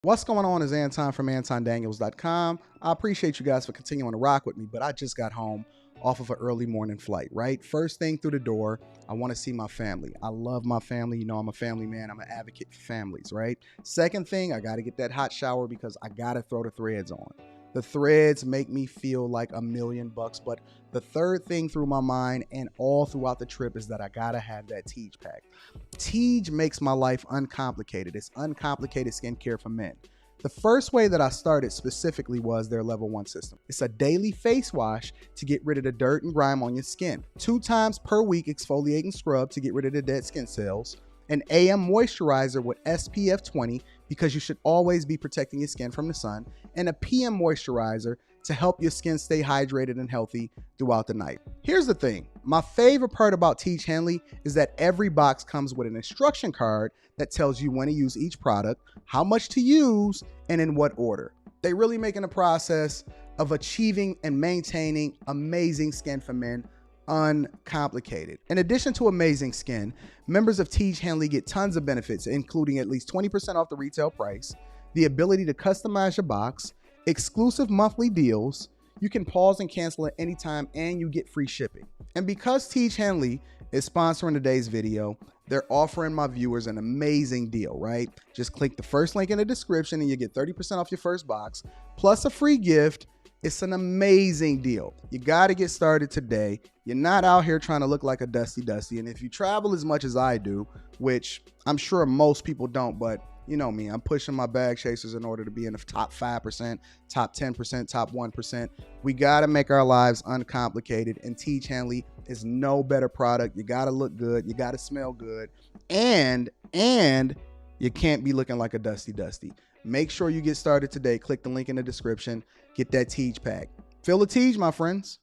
What's going on is Anton from AntonDaniels.com. I appreciate you guys for continuing to rock with me, but I just got home off of an early morning flight, right? First thing through the door, I want to see my family. I love my family. You know, I'm a family man. I'm an advocate for families, right? Second thing, I got to get that hot shower because I got to throw the threads on. The threads make me feel like $1,000,000, but the third thing through my mind and all throughout the trip is that I got to have that Teej pack. Teej makes my life uncomplicated. It's uncomplicated skincare for men. The first way that I started specifically was their level 1 system. It's a daily face wash to get rid of the dirt and grime on your skin. 2 times per week exfoliating scrub to get rid of the dead skin cells. An AM moisturizer with SPF 20 because you should always be protecting your skin from the sun. And a PM moisturizer to help your skin stay hydrated and healthy throughout the night. Here's the thing. My favorite part about Teej Henley is that every box comes with an instruction card that tells you when to use each product, how much to use, and in what order. They really making the process of achieving and maintaining amazing skin for men uncomplicated. In addition to amazing skin, members of Teej Henley get tons of benefits, including at least 20% off the retail price, the ability to customize your box, exclusive monthly deals, you can pause and cancel at any time, and you get free shipping. And because Teej Henley is sponsoring today's video, they're offering my viewers an amazing deal, right? Just click the first link in the description and you get 30% off your first box, plus a free gift. It's an amazing deal. You got to get started today. You're not out here trying to look like a Dusty. And if you travel as much as I do, which I'm sure most people don't, but you know me, I'm pushing my bag chasers in order to be in the top 5%, top 10%, top 1%. We got to make our lives uncomplicated, and Teej Henley is no better product. You got to look good. You got to smell good. And you can't be looking like a Dusty. Make sure you get started today. Click the link in the description. Get that Teej pack. Feel the Teej, my friends.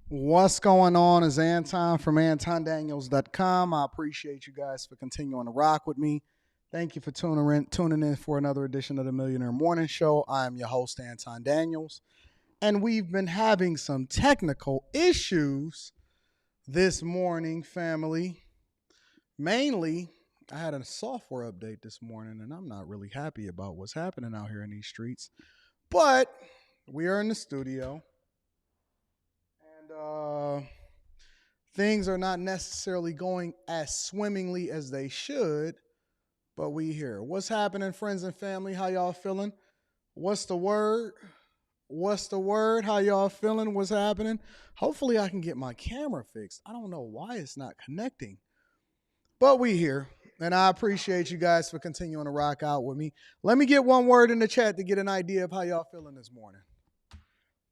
What's going on is Anton from AntonDaniels.com. I appreciate you guys for continuing to rock with me. Thank you for tuning in for another edition of the Millionaire Morning Show. I am your host, Anton Daniels, and we've been having some technical issues this morning, family. Mainly, I had a software update this morning, and I'm not really happy about what's happening out here in these streets. But we are in the studio. And things are not necessarily going as swimmingly as they should, but we here. What's happening, friends and family? How y'all feeling? What's the word? What's the word? How y'all feeling? What's happening? Hopefully I can get my camera fixed. I don't know why it's not connecting, but we here. And I appreciate you guys for continuing to rock out with me. Let me get one word in the chat to get an idea of how y'all feeling this morning.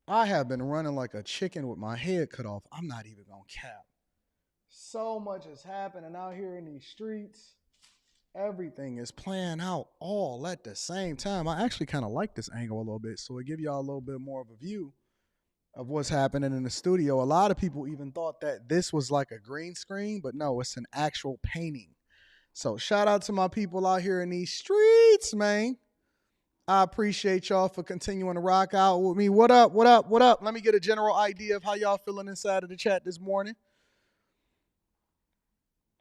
I have been running like a chicken with my head cut off. I'm not even going to cap. So much is happening out here in these streets. Everything is playing out all at the same time. I actually kind of like this angle a little bit, so it give y'all a little bit more of a view of what's happening in the studio. A lot of people even thought that this was like a green screen, but no, it's an actual painting. So shout out to my people out here in these streets, man. I appreciate y'all for continuing to rock out with me. What up? Let me get a general idea of how y'all feeling inside of the chat this morning.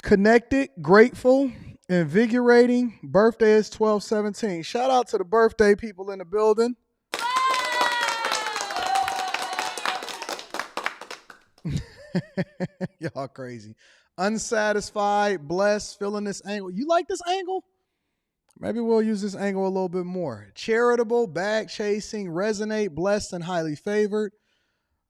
Connected, grateful, invigorating. Birthday is 12/17. Shout out to the birthday people in the building. Y'all crazy. Unsatisfied, blessed, feeling this angle. You like this angle? Maybe we'll use this angle a little bit more. Charitable, bag chasing, resonate, blessed, and highly favored.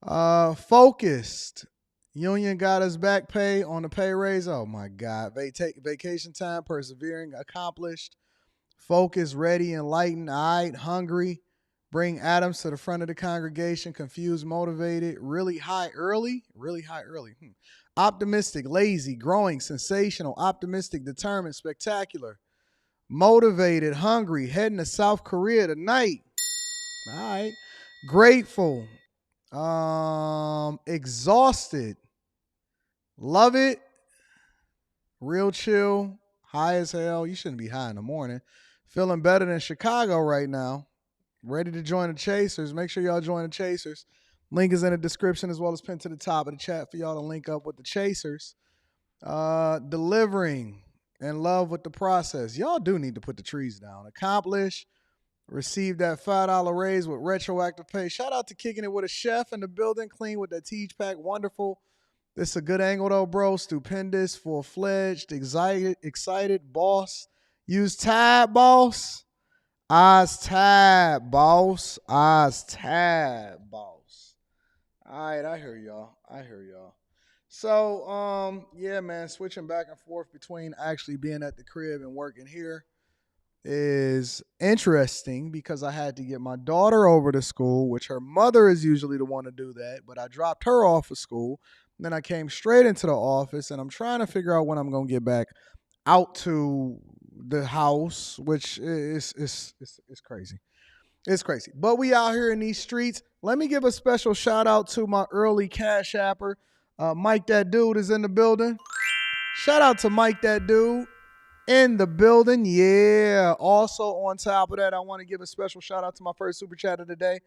Focused. Union got us back pay on the pay raise. Oh my God. Vacation time, persevering, accomplished. Focused, ready, enlightened, hungry, Bring Adams to the front of the congregation, confused, motivated, really high early. Optimistic, lazy, growing, sensational, optimistic, determined, spectacular, motivated, hungry, heading to South Korea tonight. All right. Grateful, exhausted, love it, real chill, high as hell. You shouldn't be high in the morning. Feeling better than Chicago right now. Ready to join the Chasers. Make sure y'all join the Chasers. Link is in the description as well as pinned to the top of the chat for y'all to link up with the Chasers. Delivering, in love with the process. Y'all do need to put the trees down. Accomplish, receive that $5 raise with retroactive pay. Shout out to Kicking It with a Chef in the building. Clean with that Teach Pack. Wonderful. This is a good angle though, bro. Stupendous, full-fledged, excited, boss. Use tab, boss. Eyes tab, boss. Eyes tab, boss. All right, I hear y'all. So, yeah, man, switching back and forth between actually being at the crib and working here is interesting because I had to get my daughter over to school, which her mother is usually the one to do that, but I dropped her off of school. Then I came straight into the office, and I'm trying to figure out when I'm going to get back out to the house, which is crazy. It's crazy. But we out here in these streets. Let me give a special shout out to my early Cash Apper. Mike That Dude is in the building. Shout out to Mike That Dude in the building. Yeah. Also on top of that, I want to give a special shout out to my first super chat of the day.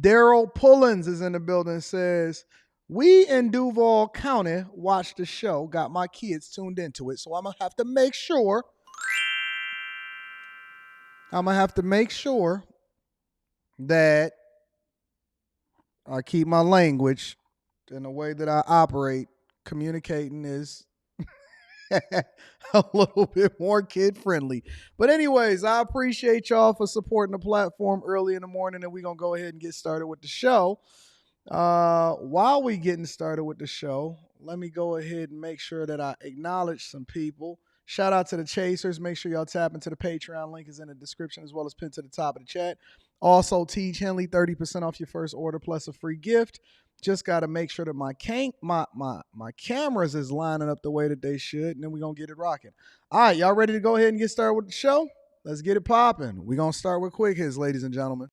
Daryl Pullins is in the building. Says, we in Duval County watched the show. Got my kids tuned into it. So I'm going to have to make sure that I keep my language in the way that I operate. Communicating is a little bit more kid-friendly. But anyways, I appreciate y'all for supporting the platform early in the morning, and we're going to go ahead and get started with the show. While we getting started with the show, let me go ahead and make sure that I acknowledge some people. Shout out to the Chasers. Make sure y'all tap into the Patreon. Link is in the description as well as pinned to the top of the chat. Also, Teach Henley, 30% off your first order plus a free gift. Just got to make sure that my cameras is lining up the way that they should, and then we're going to get it rocking. All right, y'all ready to go ahead and get started with the show? Let's get it popping. We're going to start with Quick Hits, ladies and gentlemen.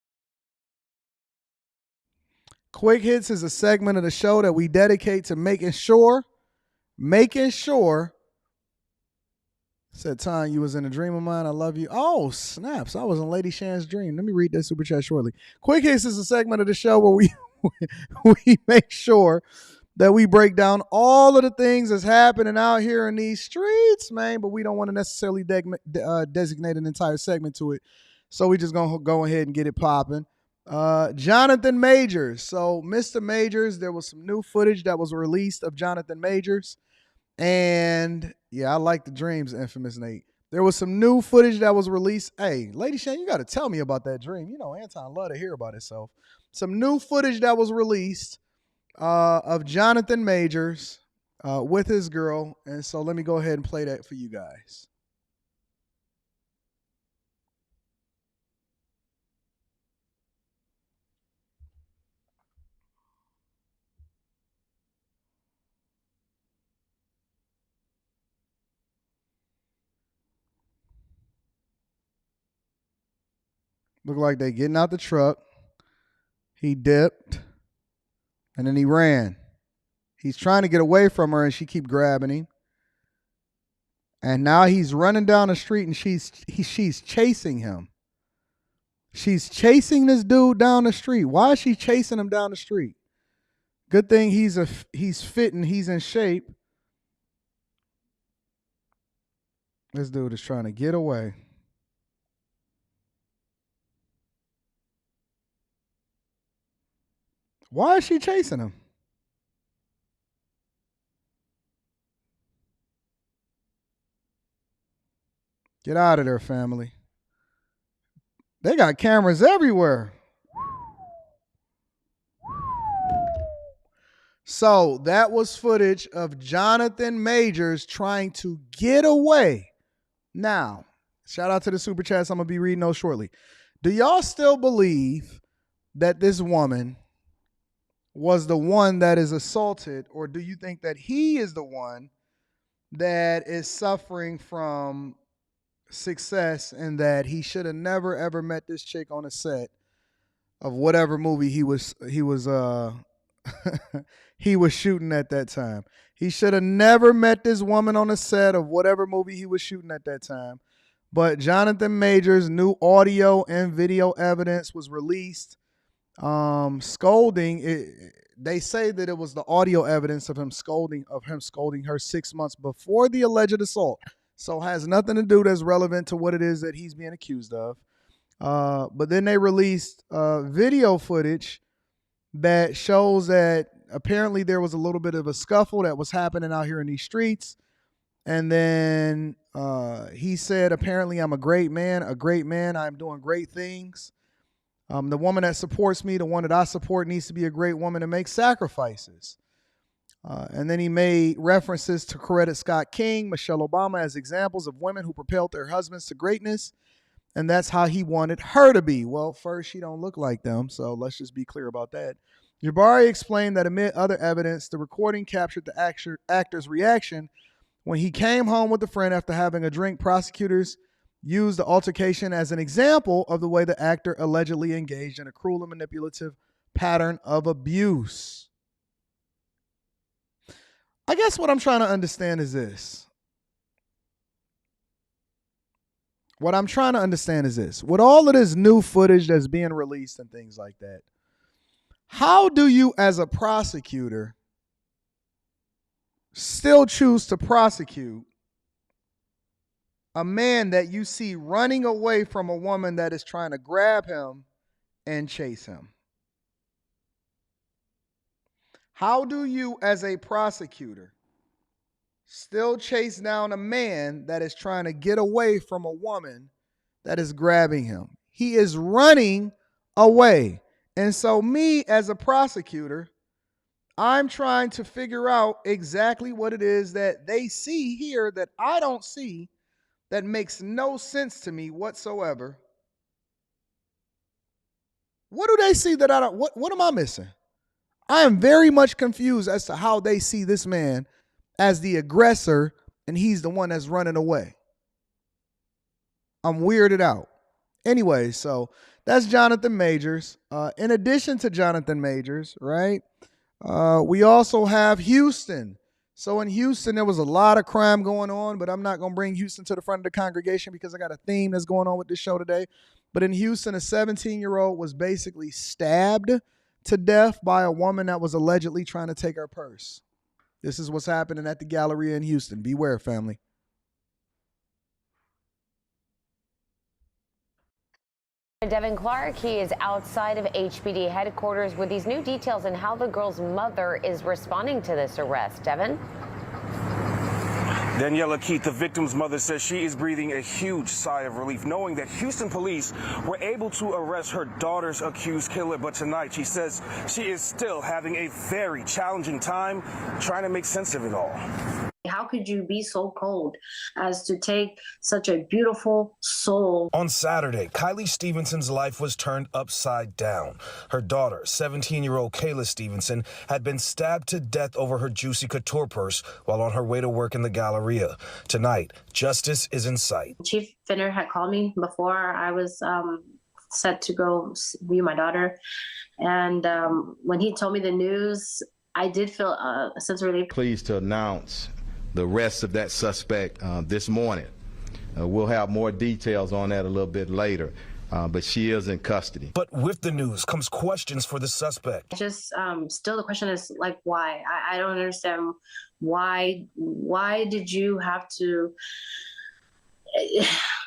Quick Hits is a segment of the show that we dedicate to making sure. Said, Ton, you was in a dream of mine. I love you. Oh, snaps. I was in Lady Shan's dream. Let me read that super chat shortly. Quick Hits is a segment of the show where we make sure that we break down all of the things that's happening out here in these streets, man, but we don't want to necessarily designate an entire segment to it. So we just going to go ahead and get it popping. Jonathan Majors. So, Mr. Majors, there was some new footage that was released of Jonathan Majors. And yeah, I like the dreams, Infamous Nate. There was some new footage that was released. Hey, Lady Shan, you got to tell me about that dream. You know, Anton love to hear about himself. Some new footage that was released of Jonathan Majors with his girl. And so let me go ahead and play that for you guys. Look like they getting out the truck. He dipped. And then he ran. He's trying to get away from her, and she keep grabbing him. And now he's running down the street, and she's chasing him. She's chasing this dude down the street. Why is she chasing him down the street? Good thing he's fit and he's in shape. This dude is trying to get away. Why is she chasing him? Get out of there, family. They got cameras everywhere. So that was footage of Jonathan Majors trying to get away. Now, shout out to the super chats. I'm going to be reading those shortly. Do y'all still believe that this woman was the one that is assaulted, or do you think that he is the one that is suffering from success and that he should have never ever met this chick on a set of whatever movie he was he was shooting at that time? He should have never met this woman on a set of whatever movie he was shooting at that time. But Jonathan Majors' new audio and video evidence was released. Scolding. They say that it was the audio evidence of him scolding her 6 months before the alleged assault. So has nothing to do that's relevant to what it is that he's being accused of. But then they released video footage that shows that apparently there was a little bit of a scuffle that was happening out here in these streets. And then he said, apparently, I'm a great man. I'm doing great things. The woman that supports me, the one that I support, needs to be a great woman and make sacrifices. And then he made references to Coretta Scott King, Michelle Obama as examples of women who propelled their husbands to greatness. And that's how he wanted her to be. Well, first, she don't look like them, so let's just be clear about that. Jabari explained that amid other evidence, the recording captured the actor's reaction when he came home with a friend after having a drink. Prosecutors used the altercation as an example of the way the actor allegedly engaged in a cruel and manipulative pattern of abuse. I guess what I'm trying to understand is this. With all of this new footage that's being released and things like that, how do you as a prosecutor still choose to prosecute a man that you see running away from a woman that is trying to grab him and chase him? How do you as a prosecutor still chase down a man that is trying to get away from a woman that is grabbing him? He is running away. And so me as a prosecutor, I'm trying to figure out exactly what it is that they see here that I don't see, that makes no sense to me whatsoever. What do they see that I don't? What am I missing? I am very much confused as to how they see this man as the aggressor and he's the one that's running away. I'm weirded out. Anyway, so that's Jonathan Majors. In addition to Jonathan Majors, right, we also have Houston. So in Houston, there was a lot of crime going on, but I'm not going to bring Houston to the front of the congregation because I got a theme that's going on with this show today. But in Houston, a 17-year-old was basically stabbed to death by a woman that was allegedly trying to take her purse. This is what's happening at the Galleria in Houston. Beware, family. Devin Clark, he is outside of HPD headquarters with these new details and how the girl's mother is responding to this arrest. Devin? Daniela Keith, the victim's mother, says she is breathing a huge sigh of relief, knowing that Houston police were able to arrest her daughter's accused killer. But tonight, she says she is still having a very challenging time trying to make sense of it all. How could you be so cold as to take such a beautiful soul? On Saturday, Kylie Stevenson's life was turned upside down. Her daughter, 17-year-old Kayla Stevenson, had been stabbed to death over her Juicy Couture purse while on her way to work in the Galleria. Tonight, justice is in sight. Chief Finner had called me before I was set to go view my daughter. And when he told me the news, I did feel a sense of relief. Pleased to announce the rest of that suspect this morning. We'll have more details on that a little bit later, but she is in custody. But with the news comes questions for the suspect. Just still the question is like, why? I don't understand why did you have to,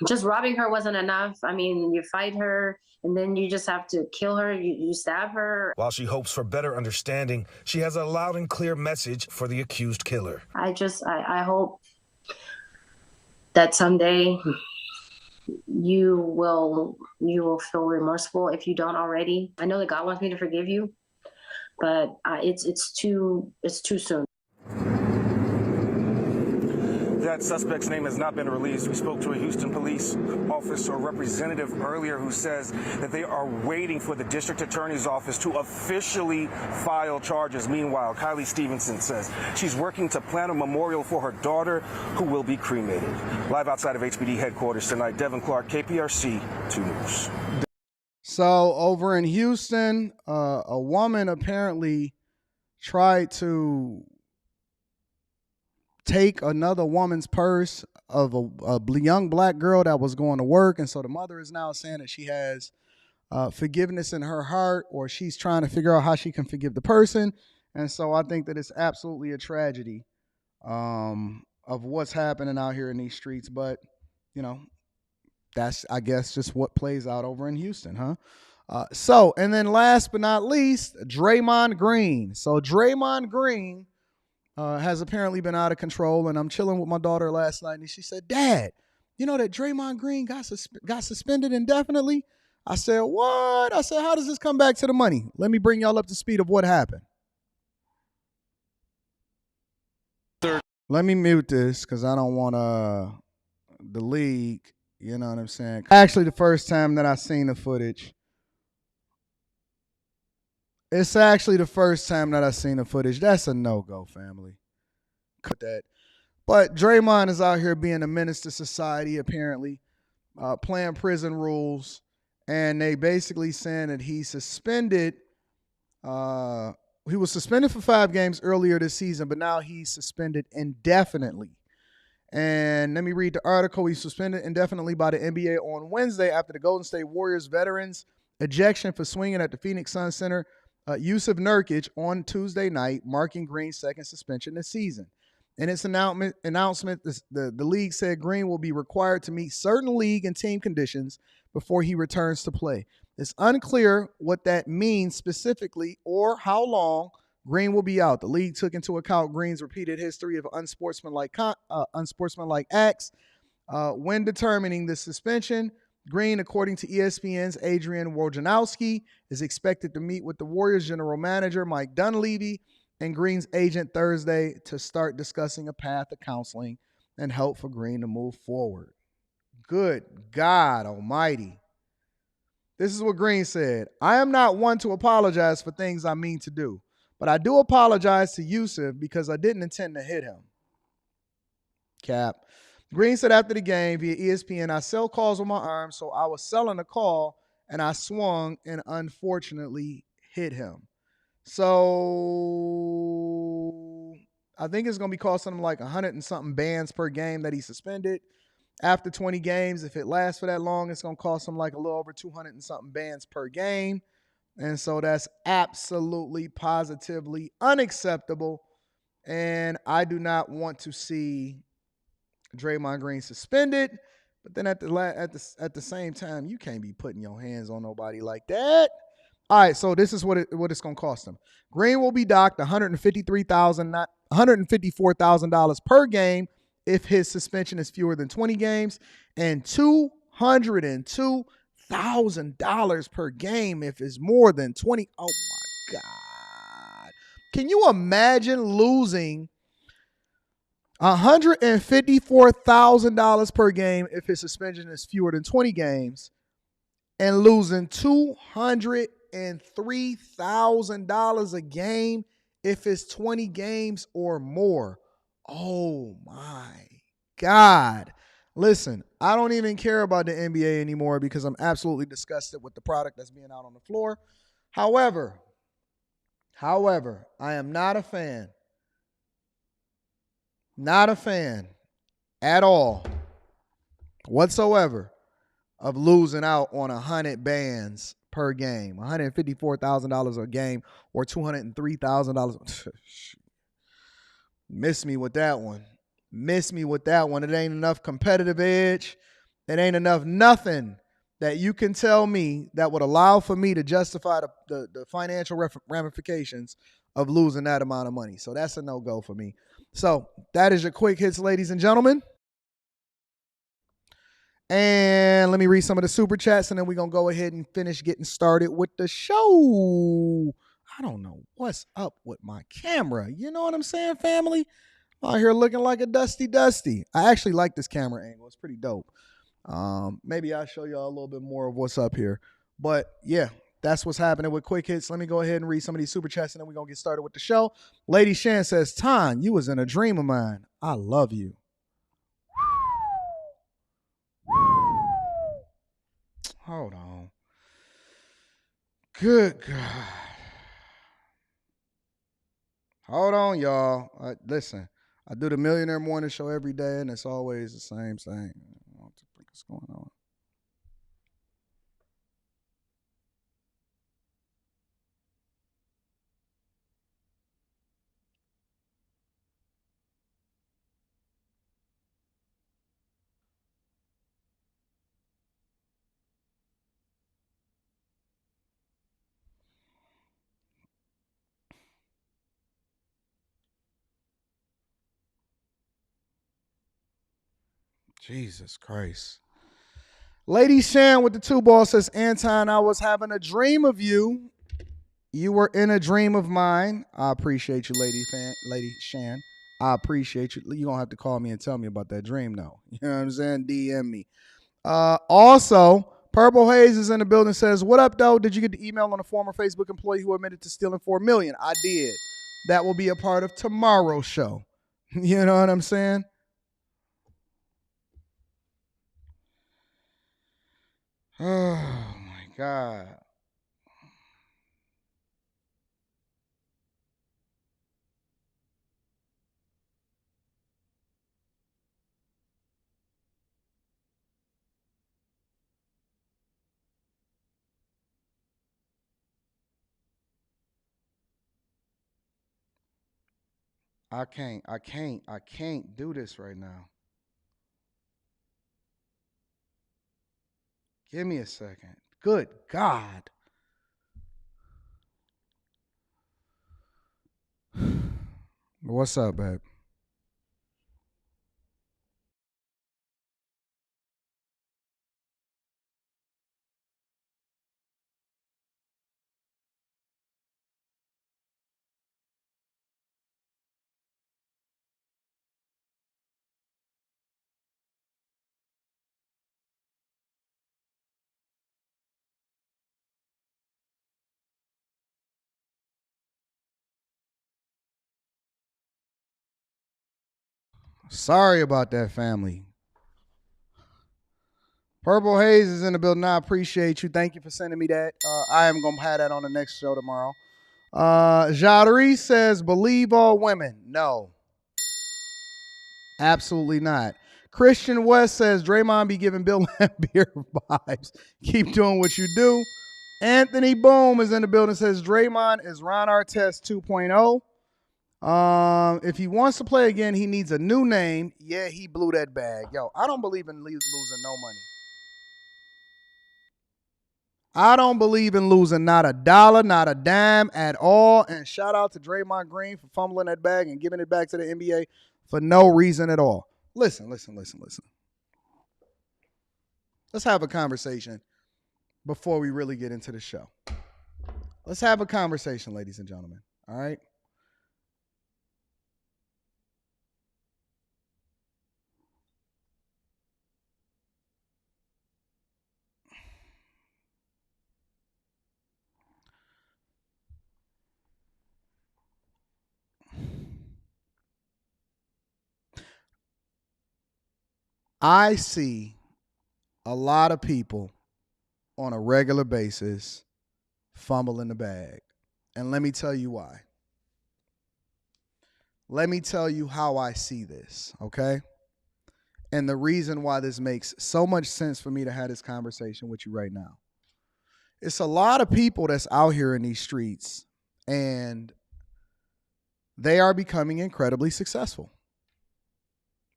just robbing her wasn't enough. I mean, you fight her and then you just have to kill her, you stab her. While she hopes for better understanding, she has a loud and clear message for the accused killer. I hope that someday you will feel remorseful if you don't already. I know that God wants me to forgive you, but it's too soon. That suspect's name has not been released. We spoke to a Houston police officer representative earlier who says that they are waiting for the district attorney's office to officially file charges. Meanwhile, Kylie Stevenson says she's working to plan a memorial for her daughter, who will be cremated. Live outside of HPD headquarters tonight, Devin Clark, KPRC 2 News. So over in Houston, a woman apparently tried to take another woman's purse of a young black girl that was going to work. And so the mother is now saying that she has forgiveness in her heart, or she's trying to figure out how she can forgive the person. And so I think that it's absolutely a tragedy of what's happening out here in these streets. But, you know, that's, I guess, just what plays out over in Houston, huh? And then last but not least, Draymond Green. So Draymond Green has apparently been out of control, and I'm chilling with my daughter last night, and she said, "Dad, you know that Draymond Green got suspended indefinitely?" I said, "What?" I said, "How does this come back to the money?" Let me bring y'all up to speed of what happened. Let me mute this because I don't want the league, you know what I'm saying? Actually, the first time that I seen the footage. It's actually the first time that I seen the footage. That's a no-go, family. Cut that. But Draymond is out here being a menace to society, apparently, playing prison rules, and they basically saying that he's suspended. He was suspended for 5 games earlier this season, but now he's suspended indefinitely. And let me read the article. He's suspended indefinitely by the NBA on Wednesday after the Golden State Warriors veterans ejection for swinging at the Phoenix Suns center Yusuf Nurkic on Tuesday night, marking Green's second suspension this season. In its announcement, the league said Green will be required to meet certain league and team conditions before he returns to play. It's unclear what that means specifically or how long Green will be out. The league took into account Green's repeated history of unsportsmanlike acts when determining the suspension. Green, according to ESPN's Adrian Wojnarowski, is expected to meet with the Warriors general manager Mike Dunleavy and Green's agent Thursday to start discussing a path to counseling and help for Green to move forward. Good God Almighty. This is what Green said. "I am not one to apologize for things I mean to do, but I do apologize to Yusuf because I didn't intend to hit him." Cap. Green said after the game via ESPN, "I sell calls with my arm, so I was selling a call and I swung and unfortunately hit him." So I think it's going to be costing him like 100 and something bans per game that he suspended. After 20 games, if it lasts for that long, it's going to cost him like a little over 200 and something bans per game. And so that's absolutely, positively unacceptable. And I do not want to see Draymond Green suspended, but then at the same time, you can't be putting your hands on nobody like that. All right, so this is what it's going to cost him. Green will be docked $154,000 per game if his suspension is fewer than 20 games, and $202,000 per game if it's more than 20. Oh my God! Can you imagine losing $154,000 per game if his suspension is fewer than 20 games, and losing $203,000 a game if it's 20 games or more? Oh my God. Listen, I don't even care about the NBA anymore because I'm absolutely disgusted with the product that's being out on the floor. However, I am not a fan. Not a fan at all whatsoever of losing out on 100 bans per game, $154,000 a game or $203,000. Miss me with that one. It ain't enough competitive edge. It ain't enough nothing that you can tell me that would allow for me to justify the financial ramifications of losing that amount of money. So that's a no-go for me. So that is your quick hits, ladies and gentlemen. And let me read some of the super chats, and then we're going to go ahead and finish getting started with the show. I don't know what's up with my camera. You know what I'm saying, family? Out here looking like a dusty. I actually like this camera angle. It's pretty dope. Maybe I'll show y'all a little bit more of what's up here. But yeah, that's what's happening with Quick Hits. Let me go ahead and read some of these super chats and then we're going to get started with the show. Lady Shan says, Ton, you was in a dream of mine. I love you. Hold on. Good God. Hold on, y'all. Listen, I do the Millionaire Morning Show every day, and it's always the same thing. I don't know what the fuck is going on. Jesus Christ. Lady Shan with the 2 balls says, Anton, I was having a dream of you. You were in a dream of mine. I appreciate you, Lady Shan. I appreciate you. You're going to have to call me and tell me about that dream, though. You know what I'm saying? DM me. Also, Purple Haze is in the building, says, what up, though? Did you get the email on a former Facebook employee who admitted to stealing $4 million? I did. That will be a part of tomorrow's show. You know what I'm saying? Oh, my God. I can't do this right now. Give me a second. Good God. What's up, babe? Sorry about that, family. Purple Haze is in the building. I appreciate you. Thank you for sending me that. I am going to have that on the next show tomorrow. Jadari says, believe all women. No. Absolutely not. Christian West says, Draymond be giving Bill Laimbeer vibes. Keep doing what you do. Anthony Boom is in the building, says, Draymond is Ron Artest 2.0. If he wants to play again, he needs a new name. Yeah, he blew that bag. Yo, I don't believe in losing no money. I don't believe in losing not a dollar, not a dime at all. And shout out to Draymond Green for fumbling that bag and giving it back to the NBA for no reason at all. Listen. Let's have a conversation before we really get into the show. Let's have a conversation, ladies and gentlemen. All right? I see a lot of people on a regular basis fumbling the bag. And let me tell you why. Let me tell you how I see this, okay? And the reason why this makes so much sense for me to have this conversation with you right now. It's a lot of people that's out here in these streets and they are becoming incredibly successful.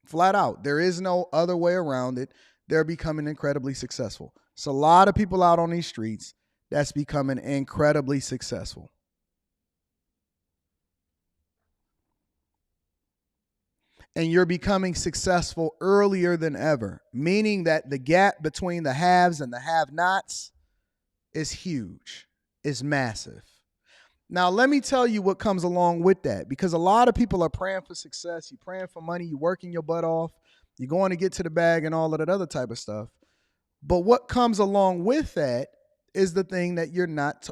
Flat out. There is no other way around it. They're becoming incredibly successful. It's a lot of people out on these streets that's becoming incredibly successful. And you're becoming successful earlier than ever, meaning that the gap between the haves and the have-nots is huge, is massive. Now, let me tell you what comes along with that, because a lot of people are praying for success. You're praying for money. You're working your butt off. You're going to get to the bag and all of that other type of stuff. But what comes along with that is the thing that you're not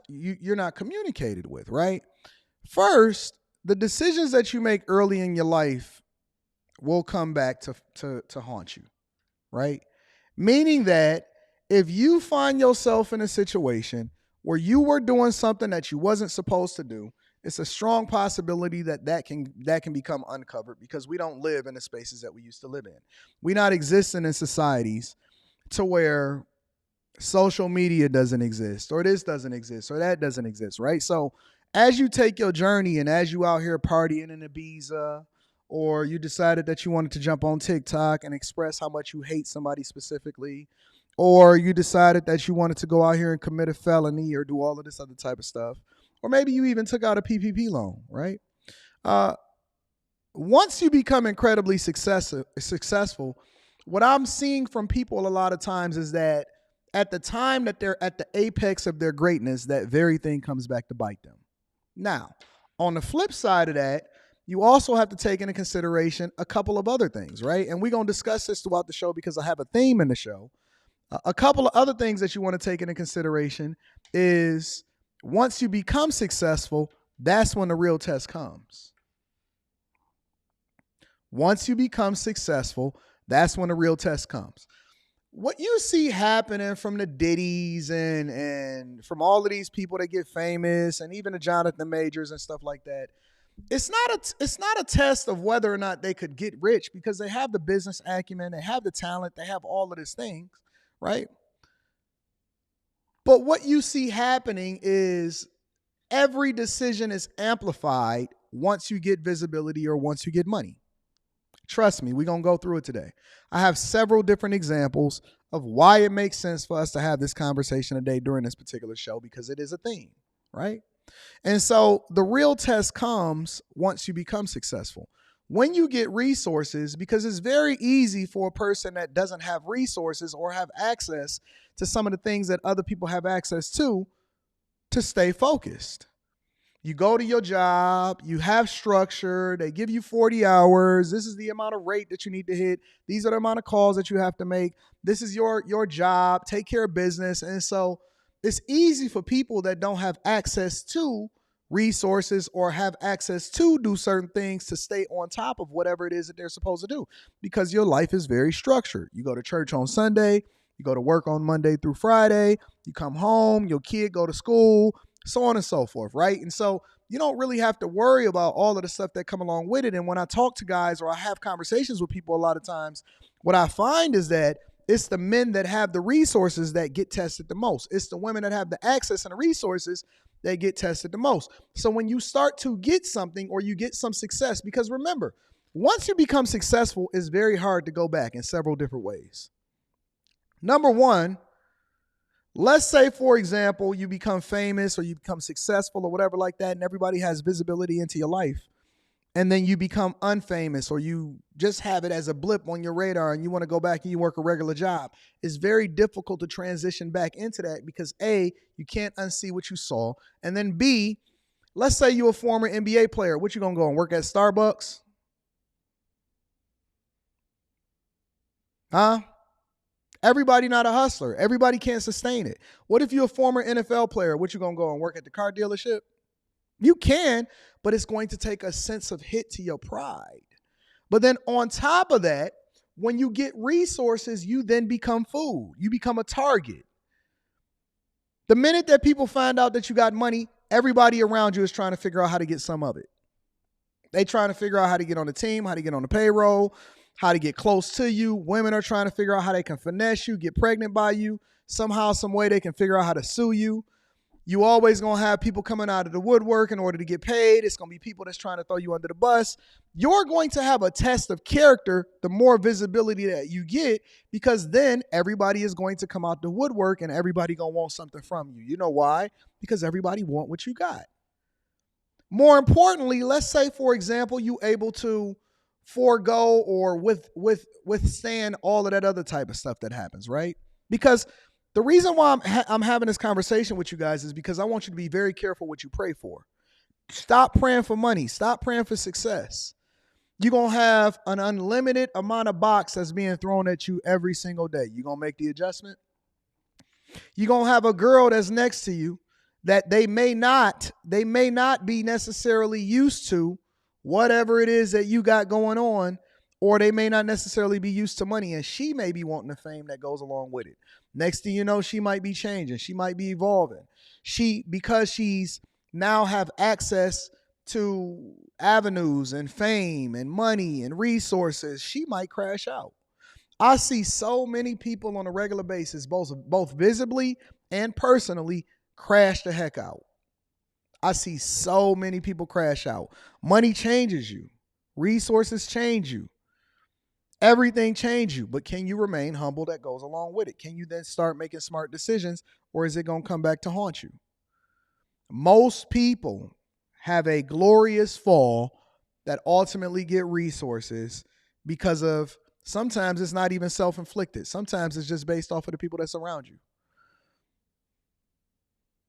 communicated with, right? First, the decisions that you make early in your life will come back to haunt you, right? Meaning that if you find yourself in a situation where you were doing something that you wasn't supposed to do, it's a strong possibility that can become uncovered, because we don't live in the spaces that we used to live in. We're not existing in societies to where social media doesn't exist, or this doesn't exist, or that doesn't exist, right? So as you take your journey and as you out here partying in Ibiza, or you decided that you wanted to jump on TikTok and express how much you hate somebody specifically, or you decided that you wanted to go out here and commit a felony or do all of this other type of stuff, or maybe you even took out a PPP loan, right? Once you become incredibly successful, what I'm seeing from people a lot of times is that at the time that they're at the apex of their greatness, that very thing comes back to bite them. Now, on the flip side of that, you also have to take into consideration a couple of other things, right? And we're going to discuss this throughout the show because I have a theme in the show. A couple of other things that you want to take into consideration is once you become successful, that's when the real test comes. Once you become successful, that's when the real test comes. What you see happening from the Diddies and from all of these people that get famous, and even the Jonathan Majors and stuff like that, it's not a test of whether or not they could get rich, because they have the business acumen, they have the talent, they have all of these things, right? But what you see happening is every decision is amplified once you get visibility or once you get money. Trust me, we're going to go through it today. I have several different examples of why it makes sense for us to have this conversation today during this particular show, because it is a theme, right? And so the real test comes once you become successful. When you get resources, because it's very easy for a person that doesn't have resources or have access to some of the things that other people have access to stay focused. You go to your job, you have structure, they give you 40 hours. This is the amount of rate that you need to hit. These are the amount of calls that you have to make. This is your job, take care of business. And so it's easy for people that don't have access to resources or have access to do certain things to stay on top of whatever it is that they're supposed to do, because your life is very structured. You go to church on Sunday, you go to work on Monday through Friday, you come home, your kid go to school, so on and so forth, right? And so you don't really have to worry about all of the stuff that come along with it. And when I talk to guys or I have conversations with people, a lot of times what I find is that it's the men that have the resources that get tested the most. It's the women that have the access and the resources that get tested the most. So when you start to get something or you get some success, because remember, once you become successful, it's very hard to go back in several different ways. Number one, let's say, for example, you become famous or you become successful or whatever like that, and everybody has visibility into your life. And then you become unfamous, or you just have it as a blip on your radar and you want to go back and you work a regular job. It's very difficult to transition back into that because A, you can't unsee what you saw. And then B, let's say you're a former NBA player. What, you going to go and work at Starbucks? Huh? Everybody not a hustler. Everybody can't sustain it. What if you're a former NFL player? What, you going to go and work at the car dealership? You can, but it's going to take a sense of hit to your pride. But then on top of that, when you get resources, you then become food. You become a target. The minute that people find out that you got money, everybody around you is trying to figure out how to get some of it. They trying to figure out how to get on the team, how to get on the payroll, how to get close to you. Women are trying to figure out how they can finesse you, get pregnant by you. Somehow, some way they can figure out how to sue you. You always going to have people coming out of the woodwork in order to get paid. It's going to be people that's trying to throw you under the bus. You're going to have a test of character the more visibility that you get, because then everybody is going to come out the woodwork and everybody going to want something from you. You know why? Because everybody want what you got. More importantly, let's say, for example, you able to forego or withstand all of that other type of stuff that happens, right? Because the reason why I'm having this conversation with you guys is because I want you to be very careful what you pray for. Stop praying for money. Stop praying for success. You're going to have an unlimited amount of box that's being thrown at you every single day. You're going to make the adjustment. You're going to have a girl that's next to you that they may not be necessarily used to whatever it is that you got going on, or they may not necessarily be used to money, and she may be wanting the fame that goes along with it. Next thing you know, she might be changing. She might be evolving. Because she's now have access to avenues and fame and money and resources, she might crash out. I see so many people on a regular basis, both visibly and personally, crash the heck out. I see so many people crash out. Money changes you. Resources change you. Everything changes you. But can you remain humble that goes along with it? Can you then start making smart decisions, or is it going to come back to haunt you? Most people have a glorious fall that ultimately get resources because of, sometimes it's not even self-inflicted. Sometimes it's just based off of the people that surround you.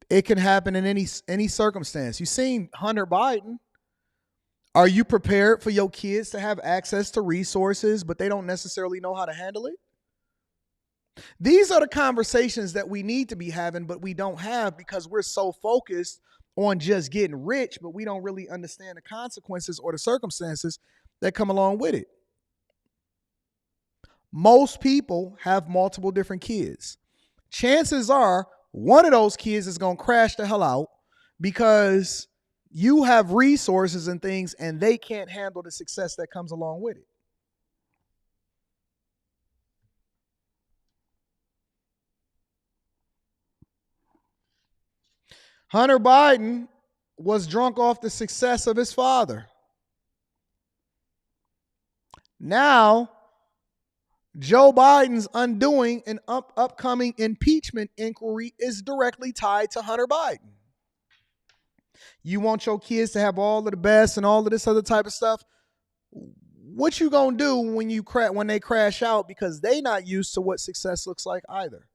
It can happen in any circumstance. You've seen Hunter Biden. Are you prepared for your kids to have access to resources, but they don't necessarily know how to handle it? These are the conversations that we need to be having, but we don't have because we're so focused on just getting rich, but we don't really understand the consequences or the circumstances that come along with it. Most people have multiple different kids. Chances are one of those kids is going to crash the hell out because you have resources and things and they can't handle the success that comes along with it. Hunter Biden was drunk off the success of his father. Now, Joe Biden's undoing an upcoming impeachment inquiry is directly tied to Hunter Biden. You want your kids to have all of the best and all of this other type of stuff. What you gonna do when they crash out because they not used to what success looks like either?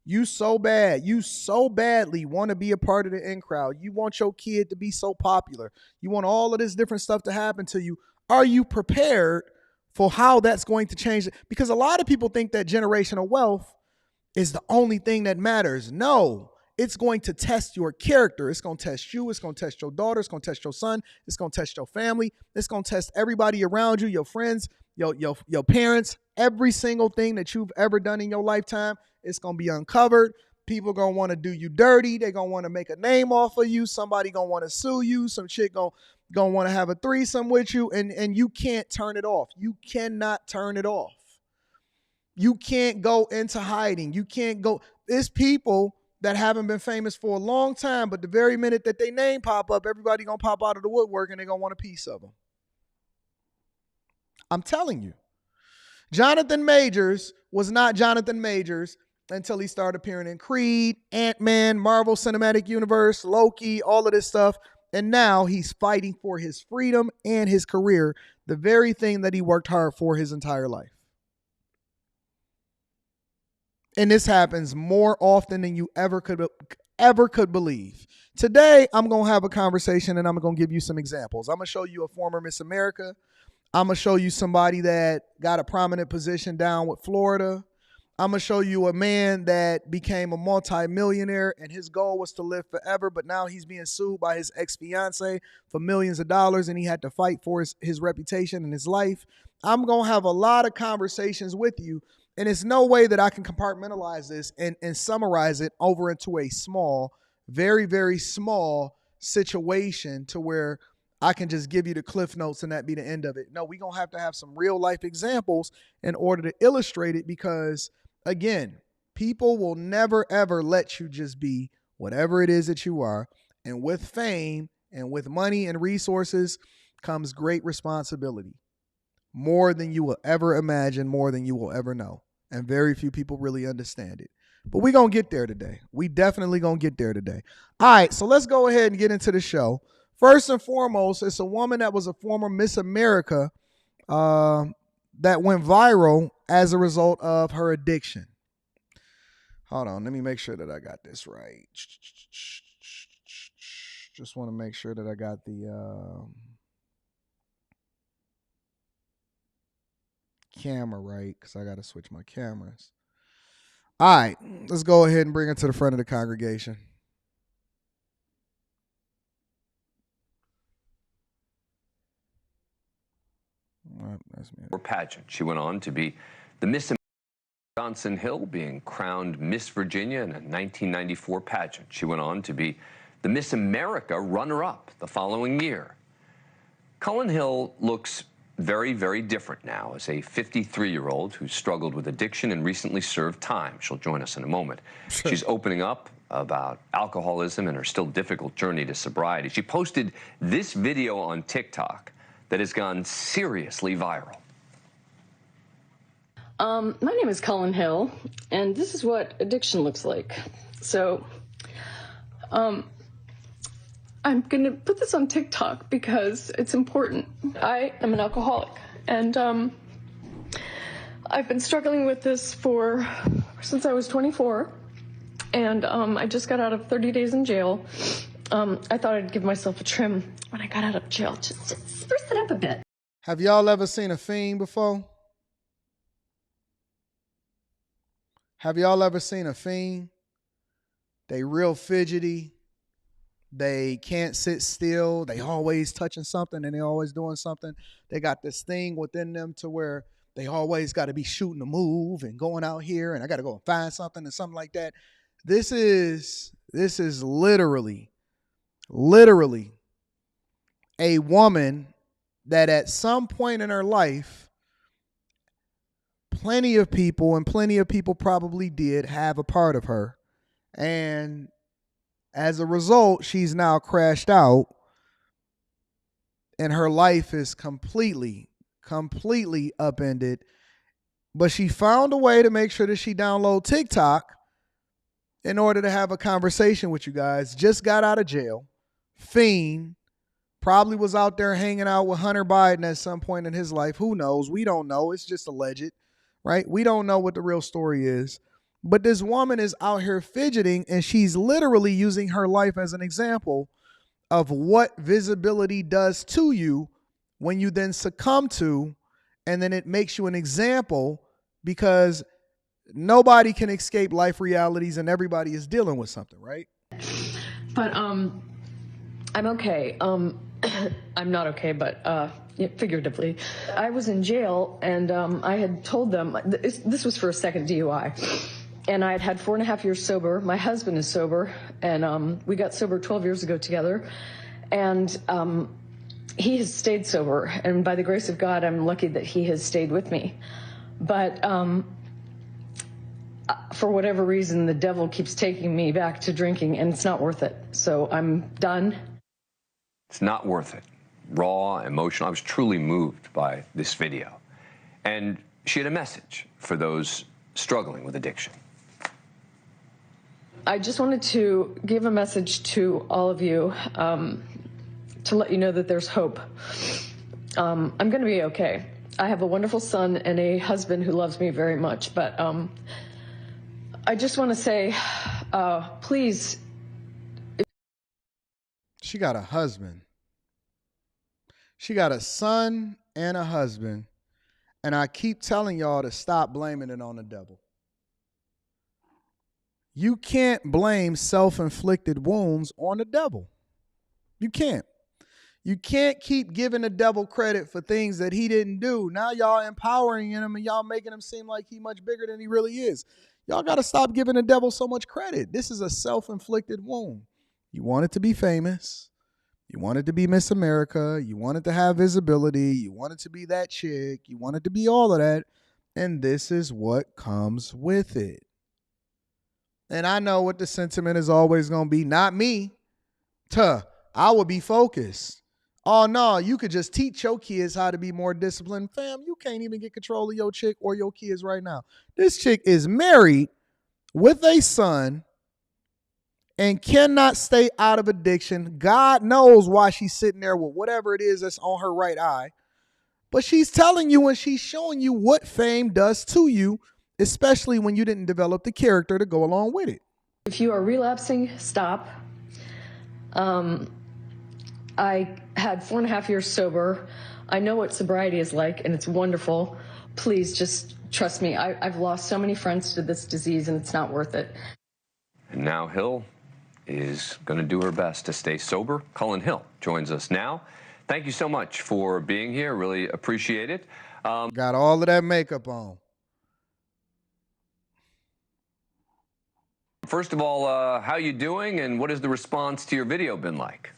You so badly want to be a part of the in crowd. You want your kid to be so popular. You want all of this different stuff to happen to you. Are you prepared for how that's going to change? Because a lot of people think that generational wealth is the only thing that matters. No, it's going to test your character. It's going to test you. It's going to test your daughter. It's going to test your son. It's going to test your family. It's going to test everybody around you, your friends, your parents, every single thing that you've ever done in your lifetime. It's going to be uncovered. People going to want to do you dirty. They're going to want to make a name off of you. Somebody going to want to sue you. Some chick going to want to have a threesome with you. And you can't turn it off. You cannot turn it off. You can't go into hiding. You can't go. There's people that haven't been famous for a long time, but the very minute that they name pop up, everybody going to pop out of the woodwork and they're going to want a piece of them. I'm telling you. Jonathan Majors was not Jonathan Majors until he started appearing in Creed, Ant-Man, Marvel Cinematic Universe, Loki, all of this stuff. And now he's fighting for his freedom and his career, the very thing that he worked hard for his entire life. And this happens more often than you ever could believe. Today, I'm going to have a conversation and I'm going to give you some examples. I'm going to show you a former Miss America. I'm going to show you somebody that got a prominent position down with Florida. I'm going to show you a man that became a multi-millionaire and his goal was to live forever, but now he's being sued by his ex-fiance for millions of dollars and he had to fight for his reputation and his life. I'm going to have a lot of conversations with you, and there's no way that I can compartmentalize this and summarize it over into a small, very, very small situation to where I can just give you the cliff notes and that be the end of it. No, we're going to have some real life examples in order to illustrate it because, again, people will never, ever let you just be whatever it is that you are. And with fame and with money and resources comes great responsibility. More than you will ever imagine, more than you will ever know. And very few people really understand it. But we're going to get there today. We definitely going to get there today. All right, so let's go ahead and get into the show. First and foremost, it's a woman that was a former Miss America that went viral as a result of her addiction. Hold on, let me make sure that I got this right. Just want to make sure that I got the camera right, because I got to switch my cameras. All right, let's go ahead and bring it to the front of the congregation. That's me. Or pageant. She went on to be the Miss Johnson Hill, being crowned Miss Virginia in a 1994 pageant. She went on to be the Miss America runner-up the following year. Cullen Hill looks very, very different now as a 53-year-old who struggled with addiction and recently served time. She'll join us in a moment. She's opening up about alcoholism and her still difficult journey to sobriety. She posted this video on TikTok that has gone seriously viral. My name is Cullen Hill, and this is what addiction looks like. So, I'm going to put this on TikTok because it's important. I am an alcoholic, and I've been struggling with this since I was 24, and I just got out of 30 days in jail. I thought I'd give myself a trim when I got out of jail, just spruce it up a bit. Have y'all ever seen a fiend before? Have y'all ever seen a fiend? They real fidgety. They can't sit still. They always touching something and they always doing something. They got this thing within them to where they always got to be shooting a move and going out here and I got to go and find something and something like that. This is literally a woman that at some point in her life, plenty of people probably did have a part of her. And as a result, she's now crashed out and her life is completely upended. But she found a way to make sure that she download TikTok in order to have a conversation with you guys. Just got out of jail. Fiend. Probably was out there hanging out with Hunter Biden at some point in his life. Who knows? We don't know. It's just alleged, right? We don't know what the real story is. But this woman is out here fidgeting and she's literally using her life as an example of what visibility does to you when you then succumb to, and then it makes you an example because nobody can escape life realities and everybody is dealing with something, right? But I'm okay. I'm not okay, but figuratively. I was in jail, and I had told them, this was for a second DUI, and I had 4.5 years sober. My husband is sober, and we got sober 12 years ago together, and he has stayed sober, and by the grace of God, I'm lucky that he has stayed with me. But for whatever reason, the devil keeps taking me back to drinking, and it's not worth it. So I'm done. It's not worth it. Raw, emotional. I was truly moved by this video. And she had a message for those struggling with addiction. I just wanted to give a message to all of you to let you know that there's hope. I'm going to be okay. I have a wonderful son and a husband who loves me very much. But I just want to say, please. She got a husband. She got a son and a husband. And I keep telling y'all to stop blaming it on the devil. You can't blame self-inflicted wounds on the devil. You can't. You can't keep giving the devil credit for things that he didn't do. Now y'all empowering him and y'all making him seem like he much bigger than he really is. Y'all got to stop giving the devil so much credit. This is a self-inflicted wound. You wanted to be famous. You wanted to be Miss America. You wanted to have visibility. You wanted to be that chick. You wanted to be all of that. And this is what comes with it. And I know what the sentiment is always going to be. Not me. I would be focused. Oh, no, you could just teach your kids how to be more disciplined. Fam, you can't even get control of your chick or your kids right now. This chick is married with a son and cannot stay out of addiction. God knows why she's sitting there with whatever it is that's on her right eye. But she's telling you and she's showing you what fame does to you, especially when you didn't develop the character to go along with it. If you are relapsing, stop. I had 4.5 years sober. I know what sobriety is like, and it's wonderful. Please just trust me. I've lost so many friends to this disease, and it's not worth it. And now Hill is going to do her best to stay sober. Cullen Hill joins us now. Thank you so much for being here. Really appreciate it. Got all of that makeup on. First of all, how you doing, and what has the response to your video been like?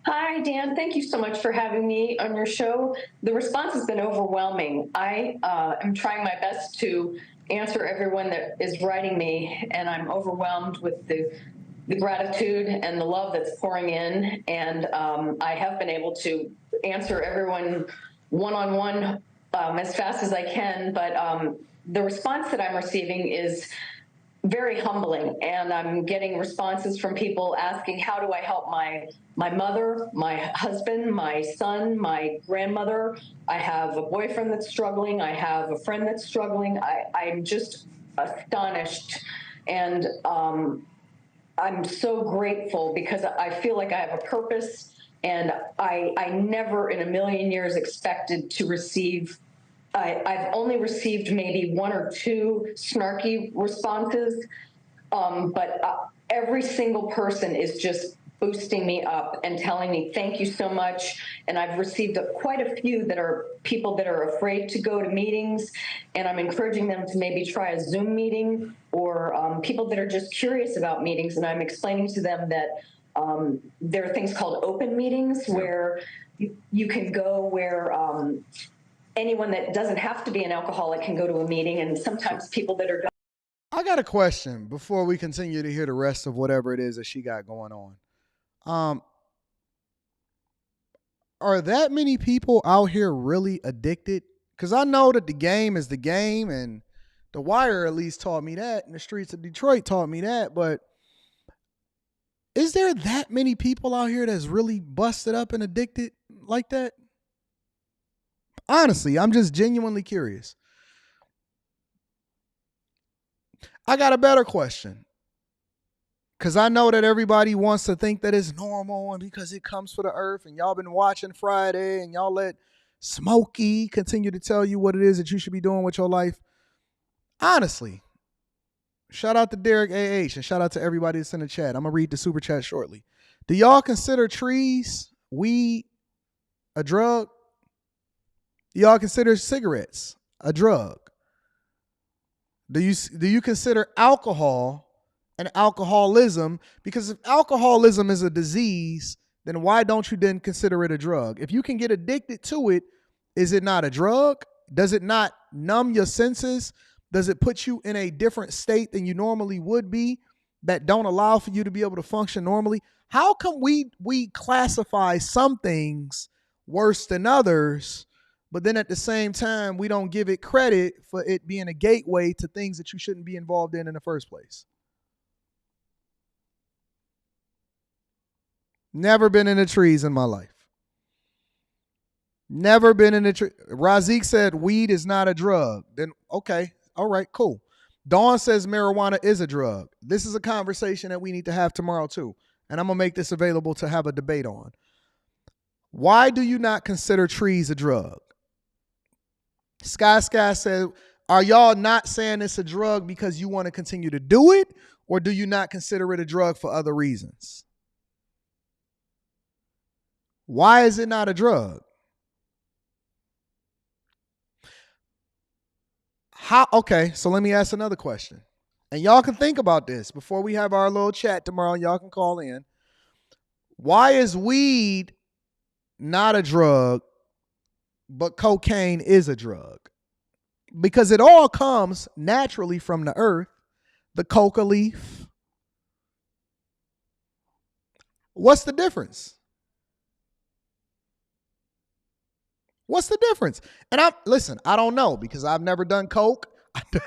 Hi, Dan. Thank you so much for having me on your show. The response has been overwhelming. I am trying my best to answer everyone that is writing me, and I'm overwhelmed with the gratitude and the love that's pouring in. And I have been able to answer everyone one-on-one as fast as I can. But the response that I'm receiving is very humbling, and I'm getting responses from people asking, how do I help my mother, my husband, my son, my grandmother? I have a boyfriend that's struggling. I have a friend that's struggling. I'm just astonished, and I'm so grateful because I feel like I have a purpose, and I never in a million years expected to receive. I've only received maybe 1 or 2 snarky responses, but every single person is just boosting me up and telling me thank you so much. And I've received quite a few that are people that are afraid to go to meetings, and I'm encouraging them to maybe try a Zoom meeting, or people that are just curious about meetings, and I'm explaining to them that there are things called open meetings where you can go where anyone that doesn't have to be an alcoholic can go to a meeting, and sometimes people that are. I got a question before we continue to hear the rest of whatever it is that she got going on. Are that many people out here really addicted? Because I know that the game is the game, and The Wire at least taught me that, and the streets of Detroit taught me that, but is there that many people out here that's really busted up and addicted like that? Honestly, I'm just genuinely curious. I got a better question. Because I know that everybody wants to think that it's normal, and because it comes for the earth, and y'all been watching Friday, and y'all let Smokey continue to tell you what it is that you should be doing with your life. Honestly, shout out to Derek AH, and shout out to everybody that's in the chat. I'm going to read the super chat shortly. Do y'all consider trees, weed, a drug? Do y'all consider cigarettes a drug? Do you consider alcohol and alcoholism? Because if alcoholism is a disease, then why don't you then consider it a drug? If you can get addicted to it, is it not a drug? Does it not numb your senses? Does it put you in a different state than you normally would be that don't allow for you to be able to function normally? How come we classify some things worse than others, but then at the same time, we don't give it credit for it being a gateway to things that you shouldn't be involved in the first place? Never been in the trees in my life. Never been in the tree. Razik said weed is not a drug. Then, okay. All right, cool. Dawn says marijuana is a drug. This is a conversation that we need to have tomorrow too. And I'm going to make this available to have a debate on. Why do you not consider trees a drug? Sky said, are y'all not saying it's a drug because you want to continue to do it? Or do you not consider it a drug for other reasons? Why is it not a drug? Okay, so let me ask another question. And y'all can think about this before we have our little chat tomorrow. Y'all can call in. Why is weed not a drug, but cocaine is a drug? Because it all comes naturally from the earth, the coca leaf. What's the difference? What's the difference? And I don't know, because I've never done coke. You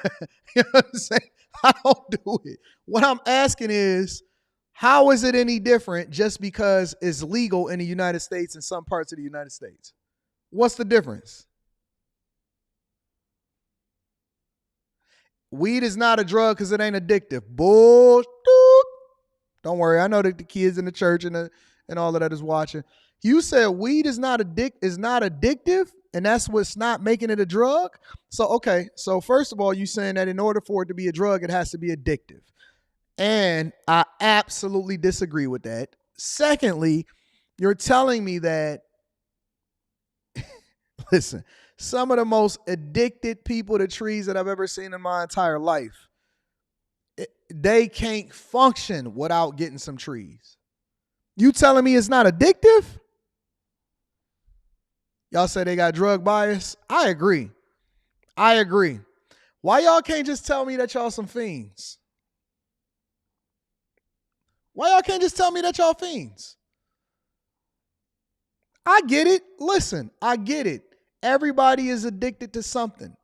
know what I'm saying? I don't do it. What I'm asking is, how is it any different just because it's legal in the United States in some parts of the United States? What's the difference? Weed is not a drug because it ain't addictive. Bullshit. Don't worry. I know that the kids in the church and and all of that is watching. You said weed is not addictive, and that's what's not making it a drug. So, okay. So first of all, you saying that in order for it to be a drug, it has to be addictive. And I absolutely disagree with that. Secondly, you're telling me that, listen, some of the most addicted people to trees that I've ever seen in my entire life, they can't function without getting some trees. You telling me it's not addictive? Y'all say they got drug bias. I agree. Why y'all can't just tell me that y'all some fiends? Why y'all can't just tell me that y'all fiends? I get it. Listen, I get it. Everybody is addicted to something.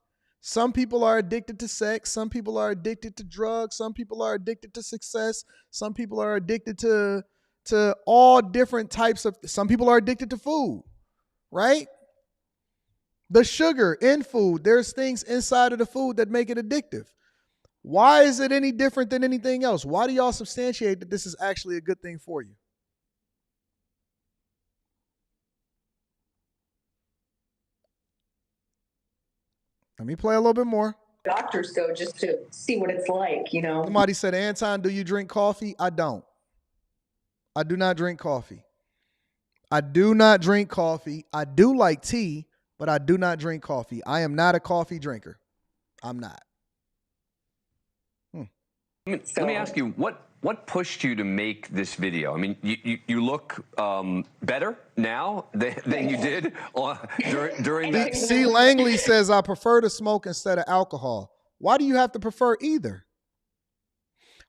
Some people are addicted to sex. Some people are addicted to drugs. Some people are addicted to success. Some people are addicted to all different types of, some people are addicted to food, right? The sugar in food, there's things inside of the food that make it addictive. Why is it any different than anything else? Why do y'all substantiate that this is actually a good thing for you? Let me play a little bit more. Doctors go just to see what it's like, you know. Somebody said, Anton, do you drink coffee? I don't. I do not drink coffee. I do like tea, but I do not drink coffee. I am not a coffee drinker. I'm not. Let me ask you, what pushed you to make this video? I mean, you look better now than you did during that. C. Langley says, I prefer to smoke instead of alcohol. Why do you have to prefer either?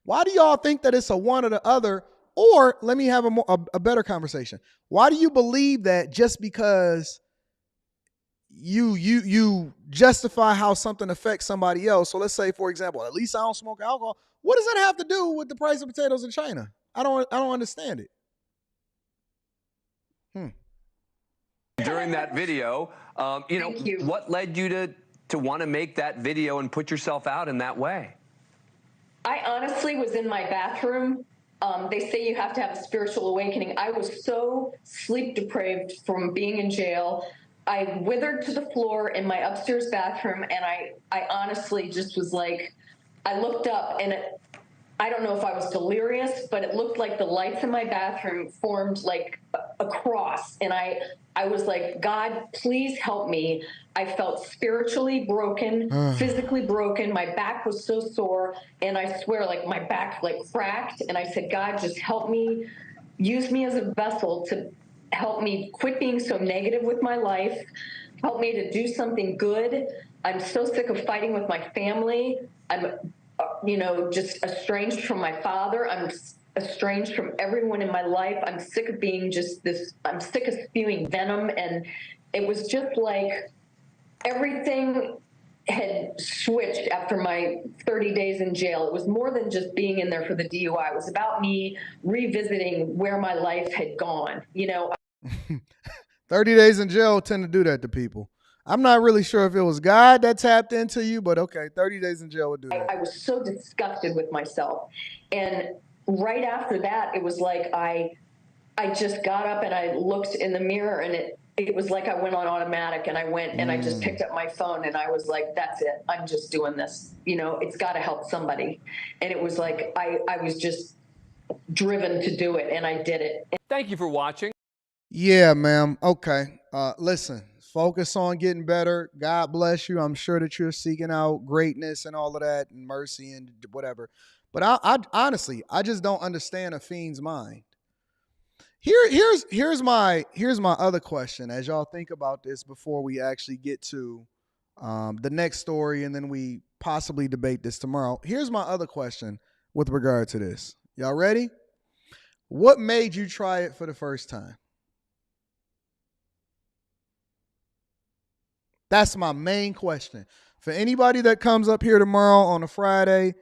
Why do y'all think that it's a one or the other? Or let me have a better conversation. Why do you believe that just because you justify how something affects somebody else? So let's say, for example, at least I don't smoke alcohol. What does that have to do with the price of potatoes in China? I don't understand it. During that video, what led you to want to make that video and put yourself out in that way? I honestly was in my bathroom. They say you have to have a spiritual awakening. I was so sleep deprived from being in jail. I withered to the floor in my upstairs bathroom, and I honestly just was like, I looked up, and I don't know if I was delirious, but it looked like the lights in my bathroom formed like a cross. And I was like, God, please help me. I felt spiritually broken, physically broken. My back was so sore. And I swear, like, my back like cracked. And I said, God, just help me. Use me as a vessel to help me quit being so negative with my life. Help me to do something good. I'm so sick of fighting with my family. I'm, just estranged from my father. I'm estranged from everyone in my life. I'm sick of being I'm sick of spewing venom. And it was just like everything had switched after my 30 days in jail. It was more than just being in there for the DUI. It was about me revisiting where my life had gone, 30 days in jail tend to do that to people. I'm not really sure if it was God that tapped into you, but okay, 30 days in jail would do that. I was so disgusted with myself. And right after that, it was like I just got up and I looked in the mirror, and it was like I went on automatic, and I went and I just picked up my phone, and I was like, that's it. I'm just doing this. It's got to help somebody. And it was like I was just driven to do it, and I did it. Thank you for watching. Yeah, ma'am. Okay. Listen, focus on getting better. God bless you. I'm sure that you're seeking out greatness and all of that, and mercy and whatever. But I honestly, I just don't understand a fiend's mind. Here's my other question as y'all think about this before we actually get to the next story, and then we possibly debate this tomorrow. Here's my other question with regard to this. Y'all ready? What made you try it for the first time? That's my main question. For anybody that comes up here tomorrow on a Friday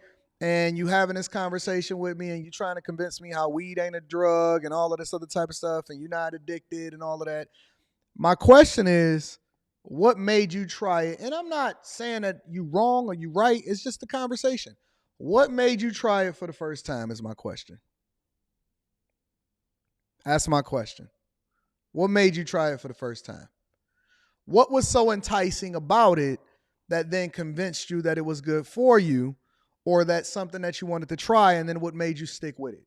and you having this conversation with me and you trying to convince me how weed ain't a drug and all of this other type of stuff and you're not addicted and all of that, my question is, what made you try it? And I'm not saying that you wrong or you right. It's just a conversation. What made you try it for the first time is my question. That's my question. What made you try it for the first time? What was so enticing about it that then convinced you that it was good for you, or that's something that you wanted to try, and then what made you stick with it?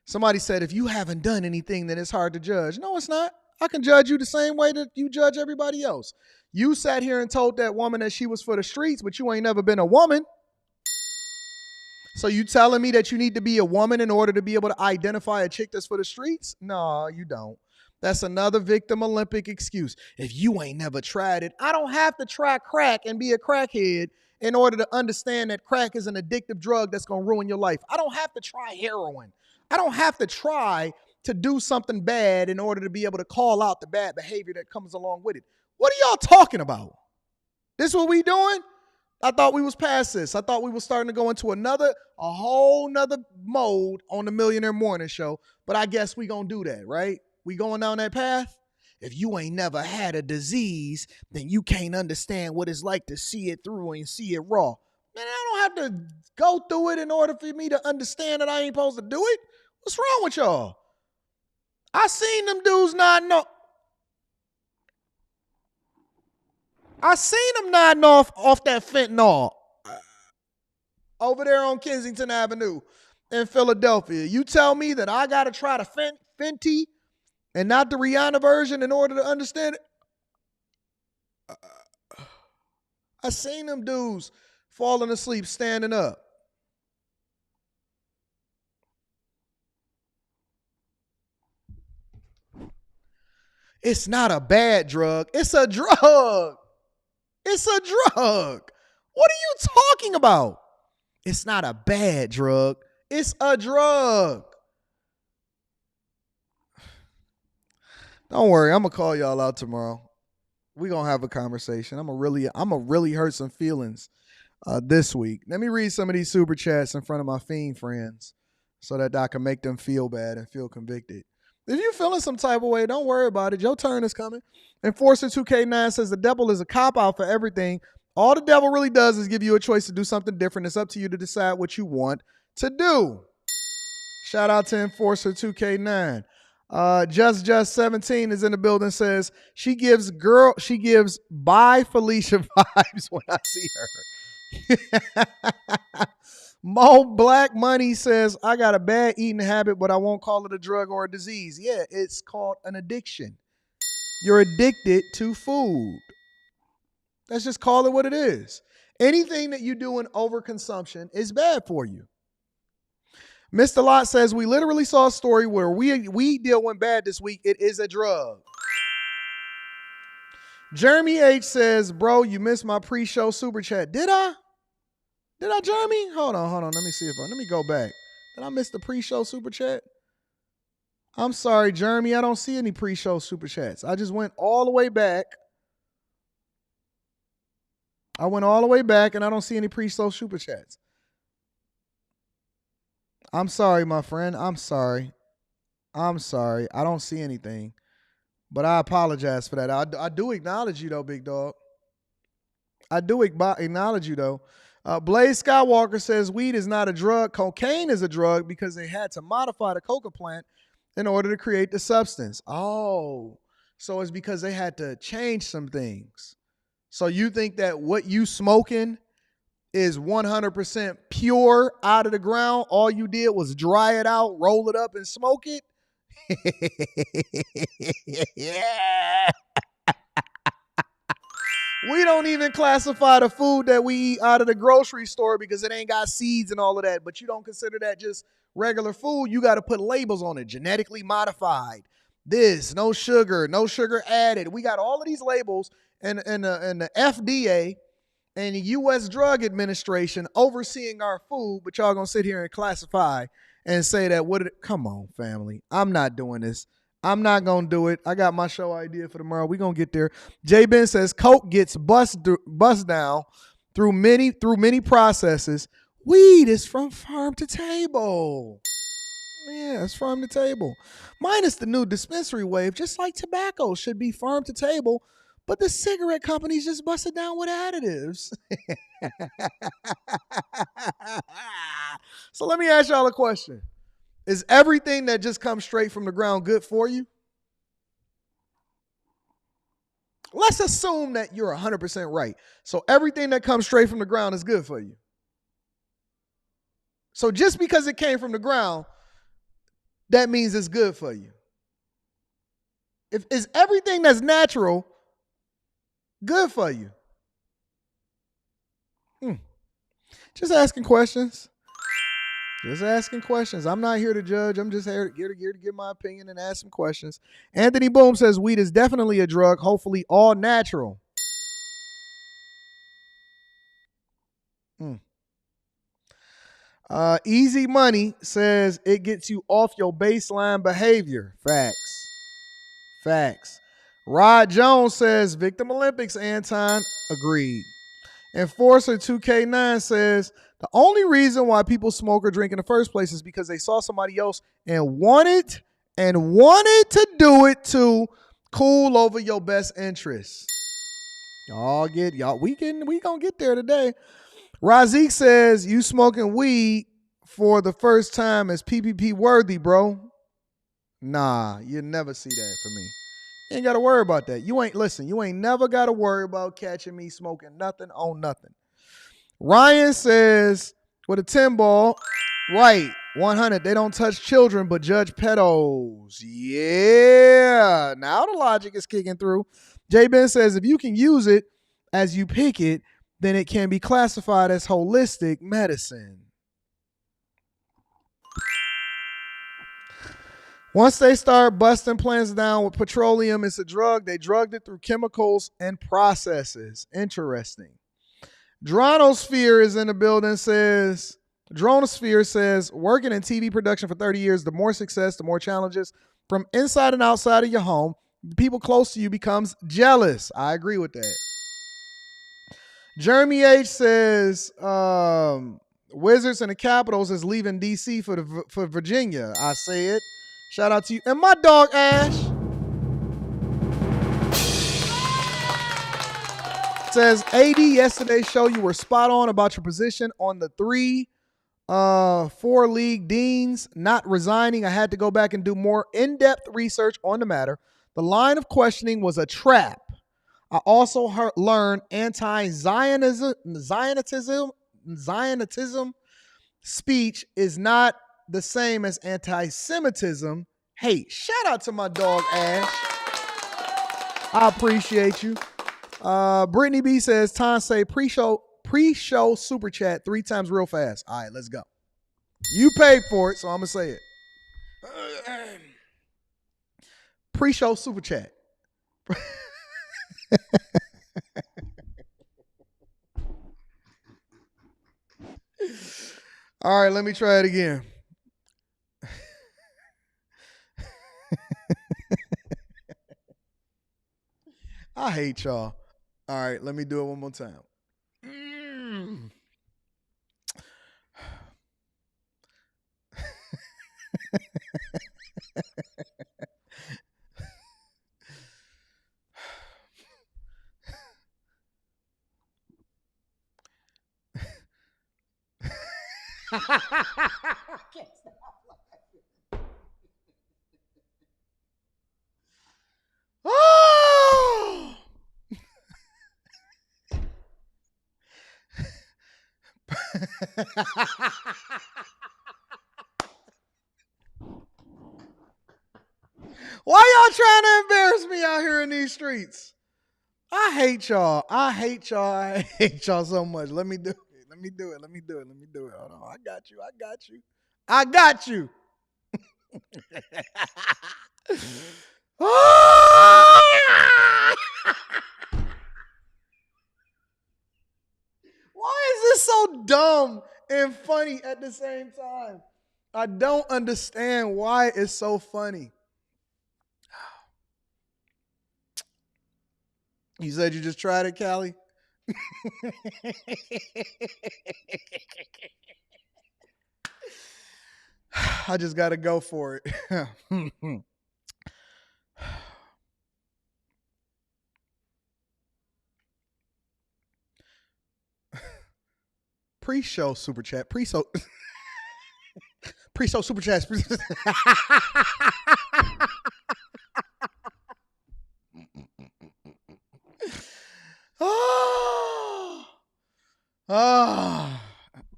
Somebody said, if you haven't done anything, then it's hard to judge. No, it's not. I can judge you the same way that you judge everybody else. You sat here and told that woman that she was for the streets, but you ain't never been a woman. So you telling me that you need to be a woman in order to be able to identify a chick that's for the streets? No, you don't. That's another victim Olympic excuse. If you ain't never tried it, I don't have to try crack and be a crackhead in order to understand that crack is an addictive drug that's going to ruin your life. I don't have to try heroin. I don't have to try to do something bad in order to be able to call out the bad behavior that comes along with it. What are y'all talking about? This what we doing? I thought we was past this. I thought we were starting to go into a whole nother mode on the Millionaire Morning Show, but I guess we gonna do that, right? We going down that path? If you ain't never had a disease, then you can't understand what it's like to see it through and see it raw. Man, I don't have to go through it in order for me to understand that I ain't supposed to do it. What's wrong with y'all? I seen them dudes nodding off. I seen them nodding off that fentanyl over there on Kensington Avenue in Philadelphia. You tell me that I got to try the Fenty and not the Rihanna version in order to understand it? I seen them dudes falling asleep, standing up. It's not a bad drug. It's a drug. It's a drug. What are you talking about? It's not a bad drug. It's a drug. Don't worry, I'm going to call y'all out tomorrow. We're going to have a conversation. I'm going to really hurt some feelings this week. Let me read some of these super chats in front of my fiend friends so that I can make them feel bad and feel convicted. If you're feeling some type of way, don't worry about it. Your turn is coming. Enforcer 2K9 says the devil is a cop-out for everything. All the devil really does is give you a choice to do something different. It's up to you to decide what you want to do. Shout out to Enforcer 2K9. Just 17 is in the building, says she gives bye Felicia vibes when I see her. Mo Black Money says, I got a bad eating habit, but I won't call it a drug or a disease. Yeah, it's called an addiction. You're addicted to food. Let's just call it what it is. Anything that you do in overconsumption is bad for you. Mr. Lot says, we literally saw a story where weed deal went bad this week. It is a drug. Jeremy H says, bro, you missed my pre-show super chat. Did I? Did I, Jeremy? Hold on. Let me go back. Did I miss the pre-show super chat? I'm sorry, Jeremy. I don't see any pre-show super chats. I just went all the way back. And I don't see any pre-show super chats. I'm sorry, my friend. I'm sorry. I don't see anything. But I apologize for that. I do acknowledge you, though, big dog. I do acknowledge you, though. Blaze Skywalker says weed is not a drug. Cocaine is a drug because they had to modify the coca plant in order to create the substance. Oh, so it's because they had to change some things. So you think that what you smoking is 100% pure out of the ground? All you did was dry it out, roll it up, and smoke it? Yeah. We don't even classify the food that we eat out of the grocery store because it ain't got seeds and all of that. But you don't consider that just regular food. You got to put labels on it. Genetically modified. This, no sugar added. We got all of these labels and the FDA and the U.S. Drug Administration overseeing our food. But y'all going to sit here and classify and say that, come on, family. I'm not doing this. I'm not going to do it. I got my show idea for tomorrow. We're going to get there. J Ben says coke gets bust down through many processes. Weed is from farm to table. Yeah, it's farm to table. Minus the new dispensary wave, just like tobacco should be farm to table. but the cigarette companies just bust it down with additives. So let me ask y'all a question. Is everything that just comes straight from the ground good for you? Let's assume that you're 100% right. So everything that comes straight from the ground is good for you. So just because it came from the ground, that means it's good for you. Is everything that's natural good for you? Just asking questions. Just asking questions. I'm not here to judge. I'm just here to give my opinion and ask some questions. Anthony Boom says weed is definitely a drug, hopefully all natural. Easy Money says it gets you off your baseline behavior. Facts. Rod Jones says Victim Olympics, Anton. Agreed. Enforcer 2K9 says the only reason why people smoke or drink in the first place is because they saw somebody else and wanted to do it to cool over your best interests. We gonna get there today. Razik says you smoking weed for the first time is PPP worthy, bro. Nah, you never see that for me. You ain't got to worry about that. You ain't never got to worry about catching me smoking nothing on nothing. Ryan says with a 10 ball, right, 100, they don't touch children but judge pedos. Yeah, now the logic is kicking through. J Ben says if you can use it as you pick it, then it can be classified as holistic medicine. Once they start busting plants down with petroleum, it's a drug. They drugged it through chemicals and processes. Interesting. Dronosphere is in the building, Dronosphere says, working in TV production for 30 years, the more success, the more challenges. From inside and outside of your home, people close to you becomes jealous. I agree with that. Jeremy H says, Wizards and the Capitals is leaving D.C. for Virginia. I say it. Shout out to you. And my dog, Ash, says, AD, yesterday's show, you were spot on about your position on the 4 league deans not resigning. I had to go back and do more in-depth research on the matter. The line of questioning was a trap. I also learned anti-Zionism speech is not the same as anti-Semitism. Hey, shout out to my dog, Ash. I appreciate you. Brittany B says, say pre-show super chat 3 times real fast. All right, let's go. You paid for it, so I'm going to say it. Pre-show super chat. All right, let me try it again. I hate y'all. All right, let me do it one more time. Oh! Why y'all trying to embarrass me out here in these streets? I hate y'all. I hate y'all so much. Let me do it. Hold on. I got you. Why is this so dumb and funny at the same time? I don't understand why it's so funny. You said you just tried it, Callie? I just got to go for it. Pre-show super chat. Pre-show super chat.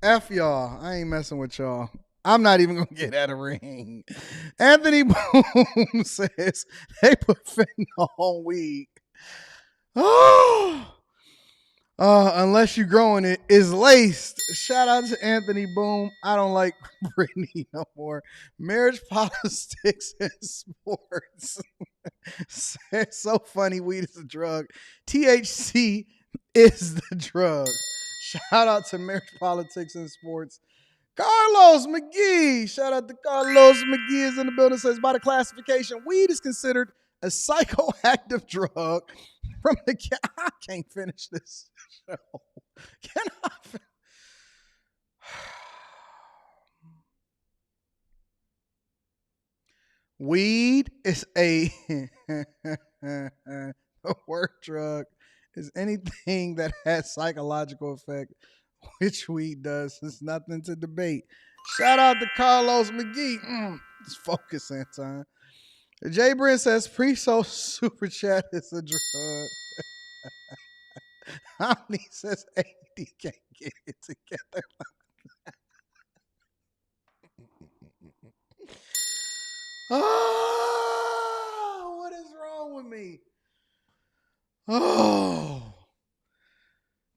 F y'all. I ain't messing with y'all. I'm not even going to get at a ring. Anthony Boom says they put fentanyl on weed. Unless you're growing it, is laced. Shout out to Anthony Boom. I don't like Brittany no more. Marriage, politics, and sports. It's so funny. Weed is a drug. THC is the drug. Shout out to marriage, politics, and sports. Carlos McGee. Shout out to Carlos McGee is in the building. Says by the classification, weed is considered a psychoactive drug from the. I can't finish this show. Can I? Weed is a word drug is anything that has psychological effect, which weed does. It's nothing to debate. Shout out to Carlos McGee. Just focus, Anton. Jay Brent says pre-show super chat is a drug. Omni says AD can't get it together. Oh, what is wrong with me? Oh,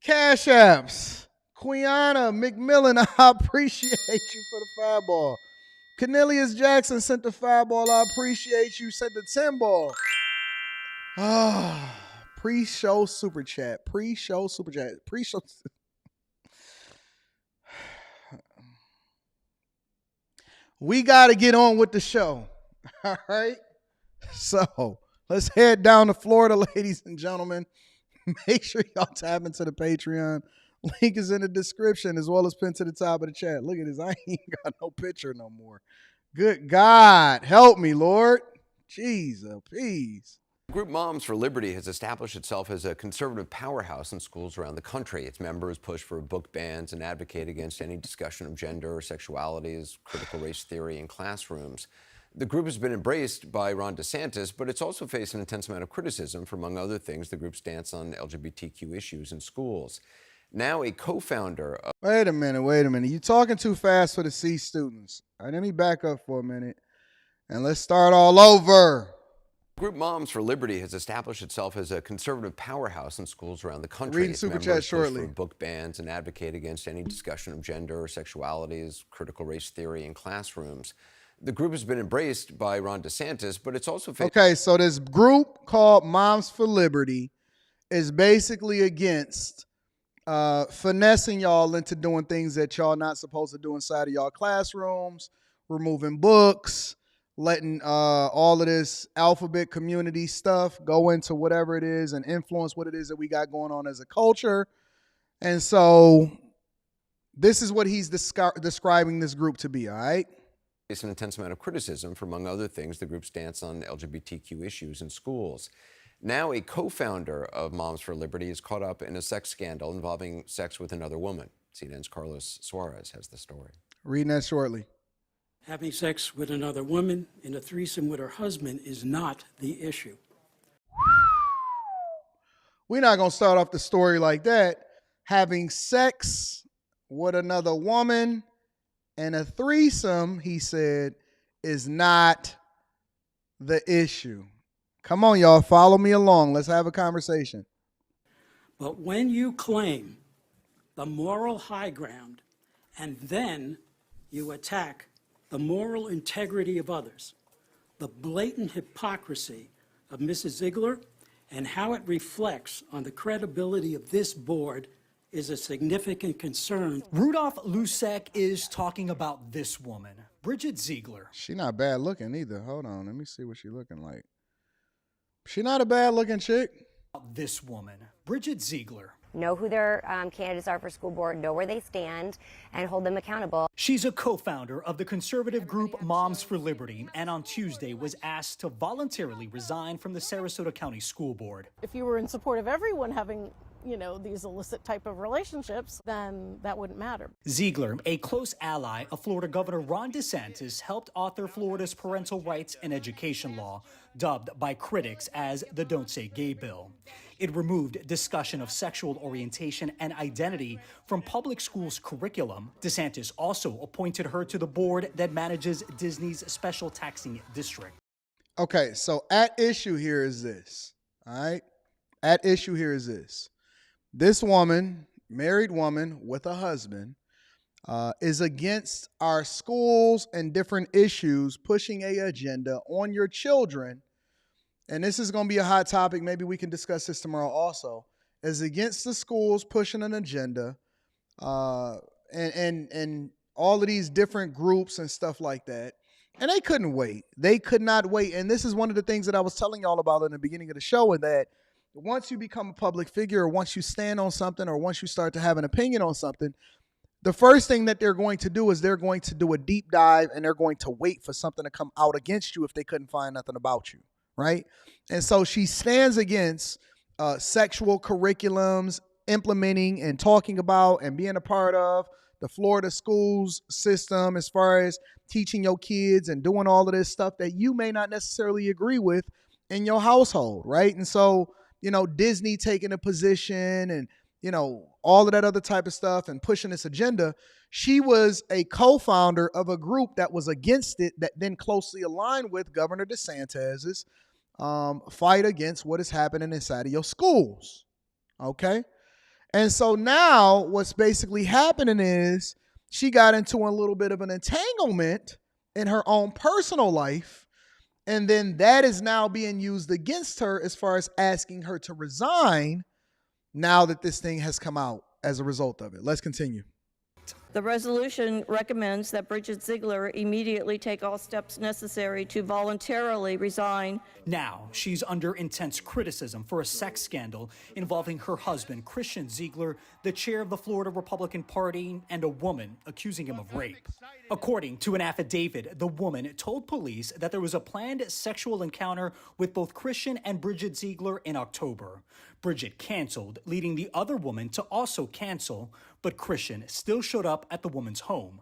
Cash Apps. Quiana McMillan, I appreciate you for the fireball. Cornelius Jackson sent the fireball. I appreciate you. Sent the 10 ball. Pre-show super chat. Pre-show super chat. Pre-show. We got to get on with the show. All right. So let's head down to Florida, ladies and gentlemen. Make sure y'all tap into the Patreon. Link is in the description as well as pinned to the top of the chat. Look at this. I ain't got no picture no more. Good God. Help me, Lord. Jeez, please. Group Moms for Liberty has established itself as a conservative powerhouse in schools around the country. Its members push for book bans and advocate against any discussion of gender or sexualities, critical race theory in classrooms. The group has been embraced by Ron DeSantis, but it's also faced an intense amount of criticism for, among other things, the group's stance on LGBTQ issues in schools. Now a co-founder of... Wait a minute. You're talking too fast for the C students. All right, let me back up for a minute, and let's start all over. Group Moms for Liberty has established itself as a conservative powerhouse in schools around the country. Read super chat shortly. For book bans and advocate against any discussion of gender or sexualities, critical race theory in classrooms. The group has been embraced by Ron DeSantis, but it's also... Okay, so this group called Moms for Liberty is basically against finessing y'all into doing things that y'all not supposed to do inside of y'all classrooms, removing books, letting all of this alphabet community stuff go into whatever it is and influence what it is that we got going on as a culture. And so this is what he's describing this group to be, all right? It's an intense amount of criticism for, among other things, the group's stance on LGBTQ issues in schools. Now a co-founder of Moms for Liberty is caught up in a sex scandal involving sex with another woman. CNN's Carlos Suarez has the story. Reading that shortly. Having sex with another woman in a threesome with her husband is not the issue. We're not going to start off the story like that. Having sex with another woman and a threesome, he said, is not the issue. Come on, y'all. Follow me along. Let's have a conversation. But when you claim the moral high ground and then you attack the moral integrity of others, the blatant hypocrisy of Mrs. Ziegler, and how it reflects on the credibility of this board is a significant concern. Rudolph Lusek is talking about this woman, Bridget Ziegler. She not bad looking either. Hold on. Let me see what she looking like. She not a bad looking chick. This woman, Bridget Ziegler. Know who their candidates are for school board, know where they stand, and hold them accountable. She's a co-founder of the conservative group Moms for Liberty, and on Tuesday was asked to voluntarily resign from the Sarasota County School Board. If you were in support of everyone having these illicit type of relationships, then that wouldn't matter. Ziegler, a close ally of Florida Governor Ron DeSantis, helped author Florida's parental rights and education law, dubbed by critics as the Don't Say Gay bill. It removed discussion of sexual orientation and identity from public schools' curriculum. DeSantis also appointed her to the board that manages Disney's special taxing district. Okay, so at issue here is this, all right? At issue here is this. This woman, married woman with a husband, is against our schools and different issues, pushing an agenda on your children. And this is going to be a hot topic. Maybe we can discuss this tomorrow also. Is against the schools pushing an agenda, and all of these different groups and stuff like that. And they couldn't wait. They could not wait. And this is one of the things that I was telling y'all about in the beginning of the show, and that once you become a public figure, or once you stand on something, or once you start to have an opinion on something, the first thing that they're going to do is they're going to do a deep dive, and they're going to wait for something to come out against you if they couldn't find nothing about you, right? And so she stands against sexual curriculums, implementing and talking about and being a part of the Florida schools system as far as teaching your kids and doing all of this stuff that you may not necessarily agree with in your household, right? And so, Disney taking a position and, all of that other type of stuff and pushing this agenda. She was a co-founder of a group that was against it, that then closely aligned with Governor DeSantis's fight against what is happening inside of your schools, okay? And so now what's basically happening is she got into a little bit of an entanglement in her own personal life, and then that is now being used against her as far as asking her to resign now that this thing has come out as a result of it. Let's continue. The resolution recommends that Bridget Ziegler immediately take all steps necessary to voluntarily resign. Now, she's under intense criticism for a sex scandal involving her husband, Christian Ziegler, the chair of the Florida Republican Party, and a woman accusing him of rape. According to an affidavit, the woman told police that there was a planned sexual encounter with both Christian and Bridget Ziegler in October. Bridget canceled, leading the other woman to also cancel, but Christian still showed up at the woman's home.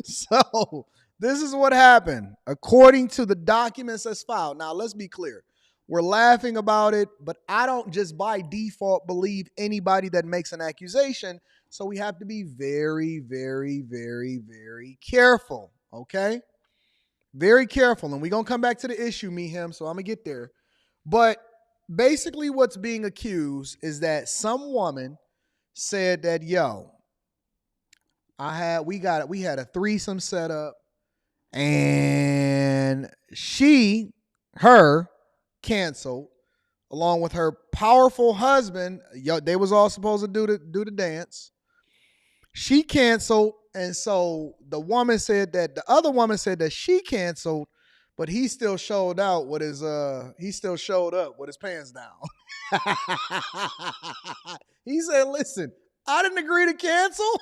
So this is what happened according to the documents that's filed. Now, let's be clear. We're laughing about it, but I don't just by default believe anybody that makes an accusation. So we have to be very, very, very, very careful, okay? Very careful. And we're going to come back to the issue, me, him, so I'm going to get there. But basically what's being accused is that some woman said that, we had a threesome set up, and her canceled along with her powerful husband. They was all supposed to do the dance. She canceled, and so the other woman said that she canceled, but he still showed up with his pants down. He said, "Listen, I didn't agree to cancel."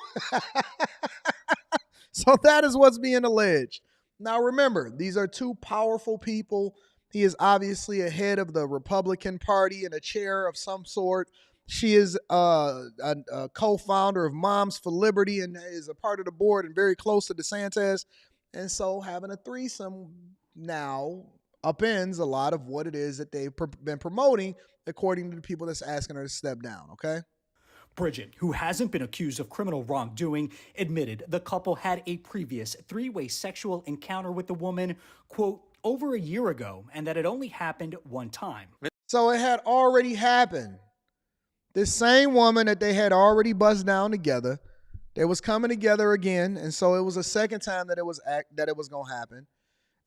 So that is what's being alleged. Now remember, these are two powerful people. He is obviously a head of the Republican Party and a chair of some sort. She is a co-founder of Moms for Liberty and is a part of the board and very close to DeSantis. And so having a threesome now upends a lot of what it is that they've been promoting, according to the people that's asking her to step down, okay? Bridget, who hasn't been accused of criminal wrongdoing, admitted the couple had a previous three-way sexual encounter with the woman, quote, over a year ago, and that it only happened one time. So it had already happened. This same woman that they had already buzzed down together, they was coming together again, and so it was a second time that it was going to happen.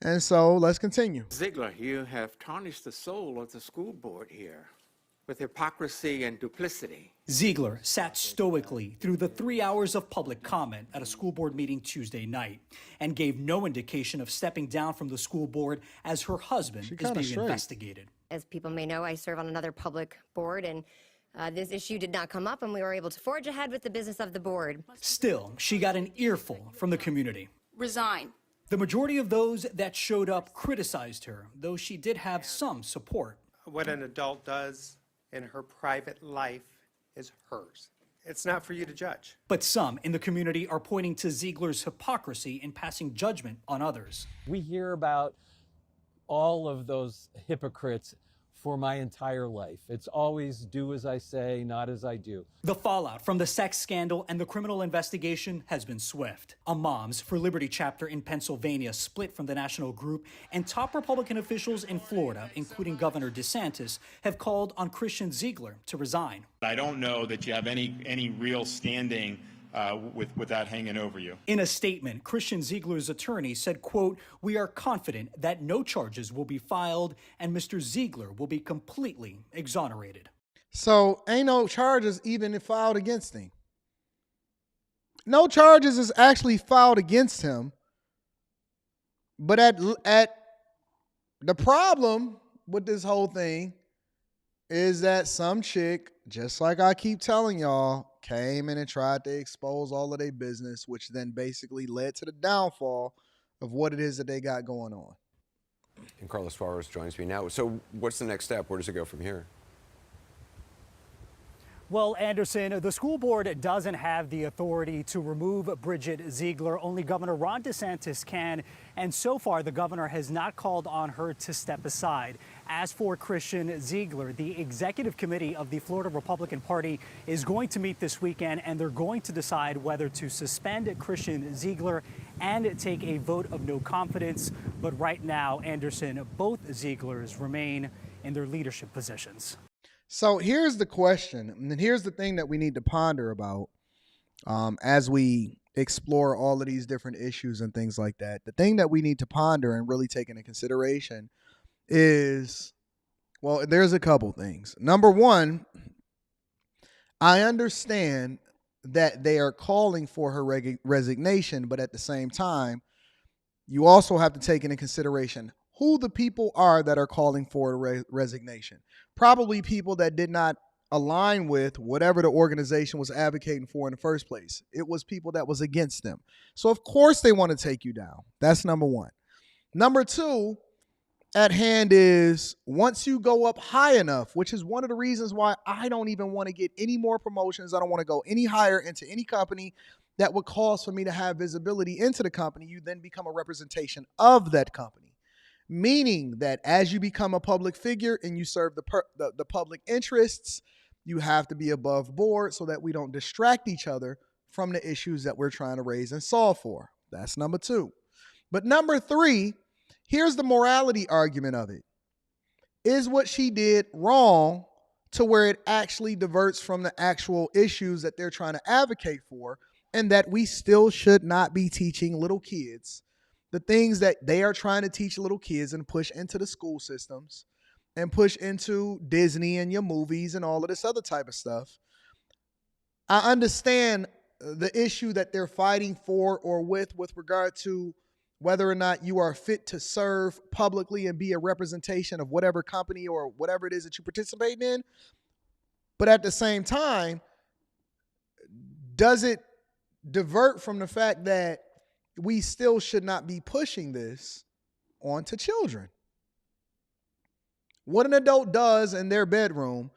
And so let's continue. Ziegler, you have tarnished the soul of the school board here with hypocrisy and duplicity. Ziegler sat stoically through the 3 hours of public comment at a school board meeting Tuesday night and gave no indication of stepping down from the school board as her husband is being investigated. As people may know, I serve on another public board, and this issue did not come up, and we were able to forge ahead with the business of the board. Still, she got an earful from the community. Resign. The majority of those that showed up criticized her, though she did have some support. What an adult does in her private life is hers. It's not for you to judge. But some in the community are pointing to Ziegler's hypocrisy in passing judgment on others. We hear about all of those hypocrites for my entire life. It's always do as I say, not as I do. The fallout from the sex scandal and the criminal investigation has been swift. A Moms for Liberty chapter in Pennsylvania split from the national group, and top Republican officials in Florida, including Governor DeSantis, have called on Christian Ziegler to resign. I don't know that you have any real standing with that hanging over you. In a statement, Christian Ziegler's attorney said, quote, "We are confident that no charges will be filed and Mr. Ziegler will be completely exonerated." So ain't no charges even filed against him. No charges is actually filed against him. But at the problem with this whole thing is that some chick, just like I keep telling y'all, came in and tried to expose all of their business, which then basically led to the downfall of what it is that they got going on. And Carlos Suarez joins me now. So what's the next step? Where does it go from here? Well, Anderson, the school board doesn't have the authority to remove Bridget Ziegler. Only Governor Ron DeSantis can. And so far, the governor has not called on her to step aside. As for Christian Ziegler, the executive committee of the Florida Republican Party is going to meet this weekend, and they're going to decide whether to suspend Christian Ziegler and take a vote of no confidence. But right now, Anderson, both Zieglers remain in their leadership positions. So here's the question, and here's the thing that we need to ponder about as we explore all of these different issues and things like that. The thing that we need to ponder and really take into consideration is, well, there's a couple things. Number one, I understand that they are calling for her resignation, but at the same time, you also have to take into consideration who the people are that are calling for a resignation. Probably people that did not align with whatever the organization was advocating for in the first place. It was people that was against them. So of course they want to take you down. That's number one. Number two at hand is once you go up high enough, which is one of the reasons why I don't even want to get any more promotions. I don't want to go any higher into any company that would cause for me to have visibility into the company. You then become a representation of that company. Meaning that as you become a public figure and you serve the public interests, you have to be above board so that we don't distract each other from the issues that we're trying to raise and solve for. That's number two. But number three, here's the morality argument of it. Is what she did wrong to where it actually diverts from the actual issues that they're trying to advocate for, and that we still should not be teaching little kids the things that they are trying to teach little kids and push into the school systems and push into Disney and your movies and all of this other type of stuff. I understand the issue that they're fighting for or with regard to whether or not you are fit to serve publicly and be a representation of whatever company or whatever it is that you participate in. But at the same time, does it divert from the fact that we still should not be pushing this onto children? What an adult does in their bedroom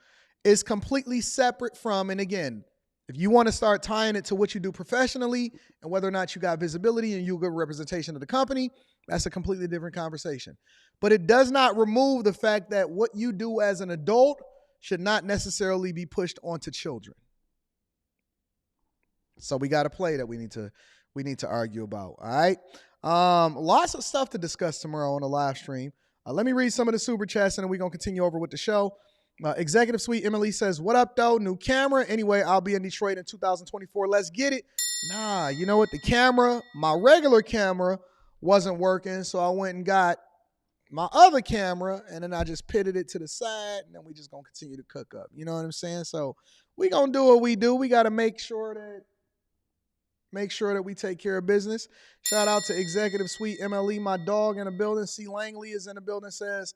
is completely separate from, and again, if you want to start tying it to what you do professionally and whether or not you got visibility and you good representation of the company, that's a completely different conversation. But it does not remove the fact that what you do as an adult should not necessarily be pushed onto children. So we got a play that we need to argue about. All right. Lots of stuff to discuss tomorrow on the live stream. Let me read some of the super chats and then we're going to continue over with the show. Executive Suite Emily says, what up, though? New camera. Anyway, I'll be in Detroit in 2024. Let's get it. Nah, you know what? The camera, my regular camera wasn't working. So I went and got my other camera and then I just pitted it to the side and then we just going to continue to cook up. You know what I'm saying? So we going to do what we do. We got to make sure that we take care of business. Shout out to Executive Suite MLE, my dog in the building. C. Langley is in the building, says,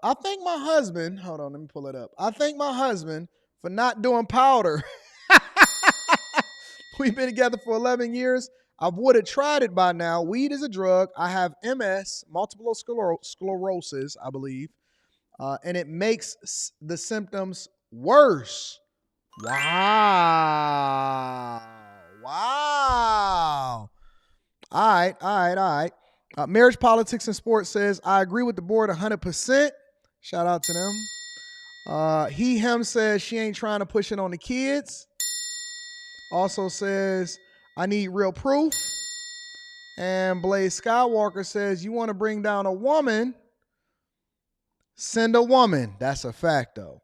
I thank my husband. Hold on, let me pull it up. I thank my husband for not doing powder. We've been together for 11 years. I would have tried it by now. Weed is a drug. I have MS, multiple sclerosis, I believe, and it makes the symptoms worse. Wow. Wow. All right. Marriage, Politics, and Sports says, I agree with the board 100%. Shout out to them. Him says she ain't trying to push it on the kids. Also says, I need real proof. And Blaze Skywalker says, you want to bring down a woman, send a woman. That's a fact, though.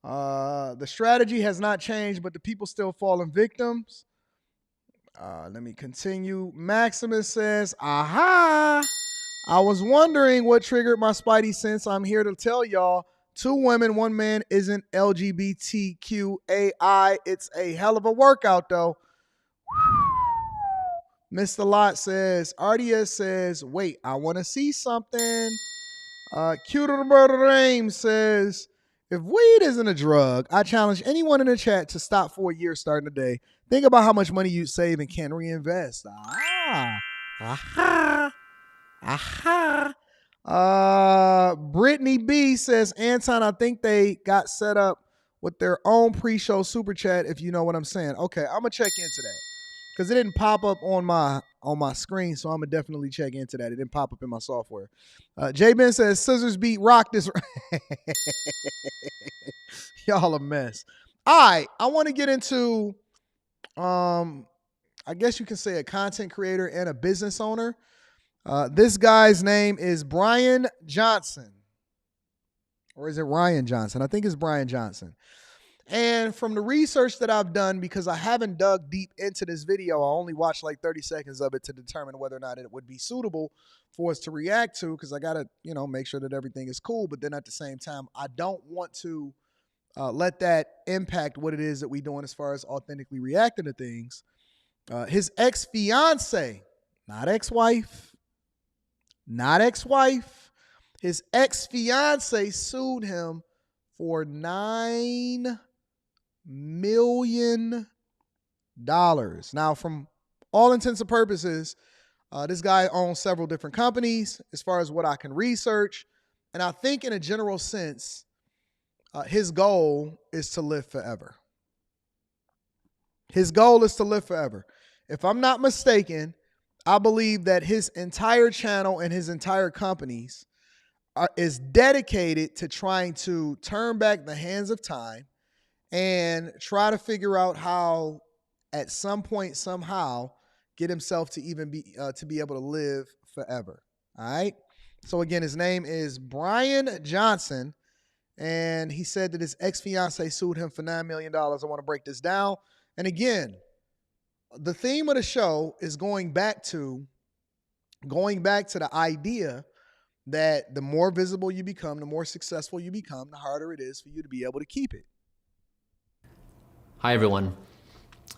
The strategy has not changed, but the people still falling victims. Let me continue. Maximus says, aha! I was wondering what triggered my spidey sense. I'm here to tell y'all, 2 women, 1 man isn't LGBTQAI. It's a hell of a workout, though. Mr. Lot says, RDS says, wait, I want to see something. Cuter Rain says, if weed isn't a drug, I challenge anyone in the chat to stop for a year starting today. Think about how much money you save and can reinvest. Brittany B says, Anton, I think they got set up with their own pre-show super chat, if you know what I'm saying. Okay, I'm gonna check into that because it didn't pop up on my screen, so I'm gonna definitely check into that. It didn't pop up in my software. J Ben says, scissors beat rock this. Y'all a mess. All right, I want to get into I guess you can say a content creator and a business owner. This guy's name is Brian Johnson. Or is it Ryan Johnson? I think it's Brian Johnson. And from the research that I've done, because I haven't dug deep into this video, I only watched like 30 seconds of it to determine whether or not it would be suitable for us to react to, because I got to, make sure that everything is cool. But then at the same time, I don't want to let that impact what it is that we're doing as far as authentically reacting to things. His ex-fiance, not ex-wife, his ex-fiance sued him for $9 million. Now, from all intents and purposes, this guy owns several different companies as far as what I can research. And I think in a general sense, his goal is to live forever. His goal is to live forever. If I'm not mistaken, I believe that his entire channel and his entire companies is dedicated to trying to turn back the hands of time and try to figure out how, at some point, somehow, get himself to even be able to live forever. All right. So again, his name is Brian Johnson, and he said that his ex-fiance sued him for $9 million. I want to break this down. And again, the theme of the show is going back to the idea that the more visible you become, the more successful you become, the harder it is for you to be able to keep it. Hi, everyone.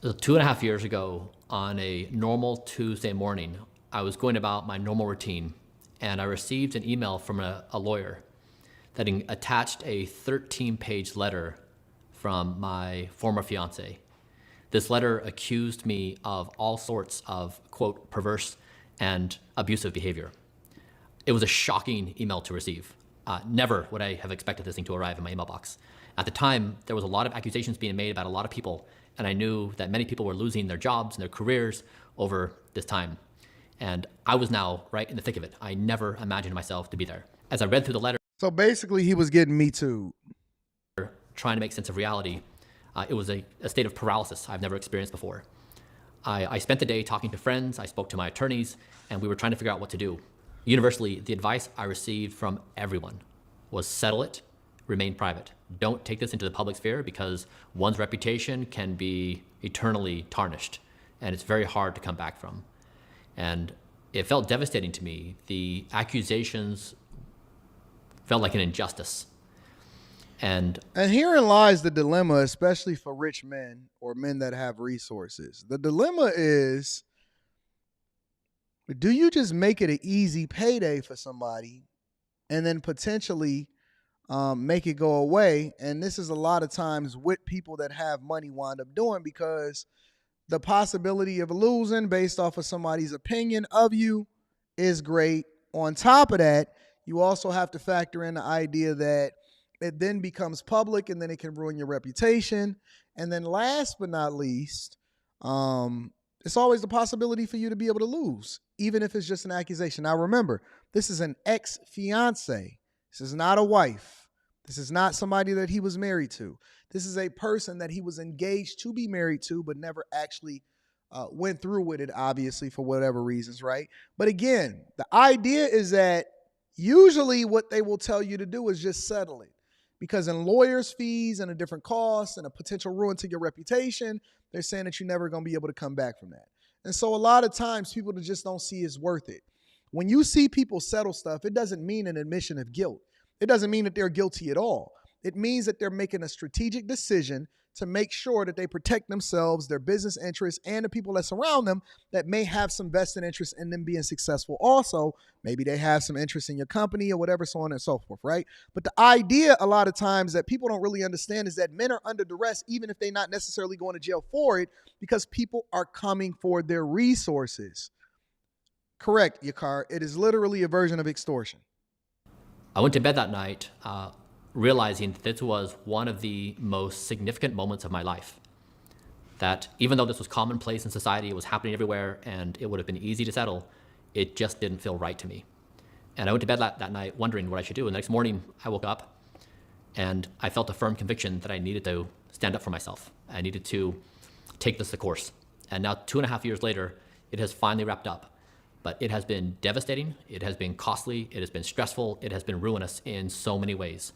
2.5 years ago, on a normal Tuesday morning, I was going about my normal routine, and I received an email from a lawyer that attached a 13-page letter from my former fiance. This letter accused me of all sorts of, quote, perverse and abusive behavior. It was a shocking email to receive. Never would I have expected this thing to arrive in my email box. At the time, there was a lot of accusations being made about a lot of people, and I knew that many people were losing their jobs and their careers over this time. And I was now right in the thick of it. I never imagined myself to be there. As I read through the letter, so basically he was getting Me Too. Trying to make sense of reality, it was a state of paralysis I've never experienced before. I spent the day talking to friends, I spoke to my attorneys, and we were trying to figure out what to do. Universally, the advice I received from everyone was settle it, remain private. Don't take this into the public sphere because one's reputation can be eternally tarnished, and it's very hard to come back from. And it felt devastating to me. The accusations felt like an injustice. And herein lies the dilemma, especially for rich men or men that have resources. The dilemma is, do you just make it an easy payday for somebody and then potentially make it go away? And this is a lot of times what people that have money wind up doing, because the possibility of losing based off of somebody's opinion of you is great. On top of that, you also have to factor in the idea that it then becomes public and then it can ruin your reputation. And then last but not least, it's always the possibility for you to be able to lose, even if it's just an accusation. Now remember, this is an ex-fiance. This is not a wife. This is not somebody that he was married to. This is a person that he was engaged to be married to, but never actually went through with it, obviously, for whatever reasons, right? But again, the idea is that usually what they will tell you to do is just settle it. Because in lawyers' fees and a different cost and a potential ruin to your reputation, they're saying that you're never going to be able to come back from that. And so a lot of times people just don't see it's worth it. When you see people settle stuff, it doesn't mean an admission of guilt. It doesn't mean that they're guilty at all. It means that they're making a strategic decision to make sure that they protect themselves, their business interests, and the people that surround them that may have some vested interest in them being successful. Also, maybe they have some interest in your company or whatever, so on and so forth, right? But the idea a lot of times that people don't really understand is that men are under duress, even if they're not necessarily going to jail for it, because people are coming for their resources. Correct, Yakar. It is literally a version of extortion. I went to bed that night realizing that this was one of the most significant moments of my life. That even though this was commonplace in society, it was happening everywhere, and it would have been easy to settle, it just didn't feel right to me. And I went to bed that night wondering what I should do. And the next morning, I woke up, and I felt a firm conviction that I needed to stand up for myself. I needed to take this course. And now 2.5 years later, it has finally wrapped up. But it has been devastating, it has been costly, it has been stressful, it has been ruinous in so many ways.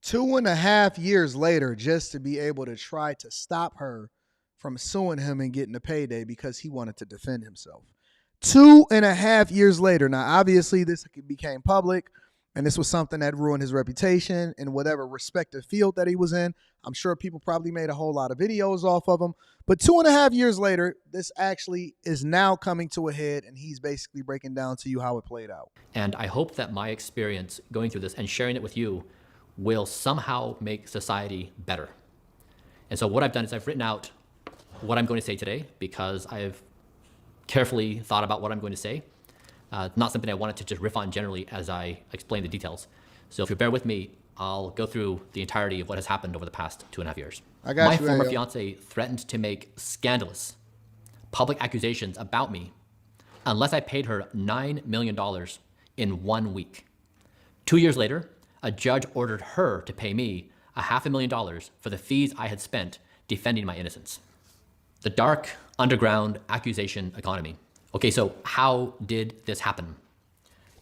2.5 years later, just to be able to try to stop her from suing him and getting a payday because he wanted to defend himself. 2.5 years later. Now, obviously, this became public, and this was something that ruined his reputation in whatever respective field that he was in. I'm sure people probably made a whole lot of videos off of him. But 2.5 years later, this actually is now coming to a head, and he's basically breaking down to you how it played out. And I hope that my experience going through this and sharing it with you will somehow make society better. And so what I've done is I've written out what I'm going to say today because I've carefully thought about what I'm going to say. Not something I wanted to just riff on generally as I explain the details. So if you bear with me, I'll go through the entirety of what has happened over the past 2.5 years. My former fiance threatened to make scandalous public accusations about me unless I paid her $9 million in 1 week. 2 years later, a judge ordered her to pay me $500,000 for the fees I had spent defending my innocence. The dark, underground accusation economy. Okay, so how did this happen?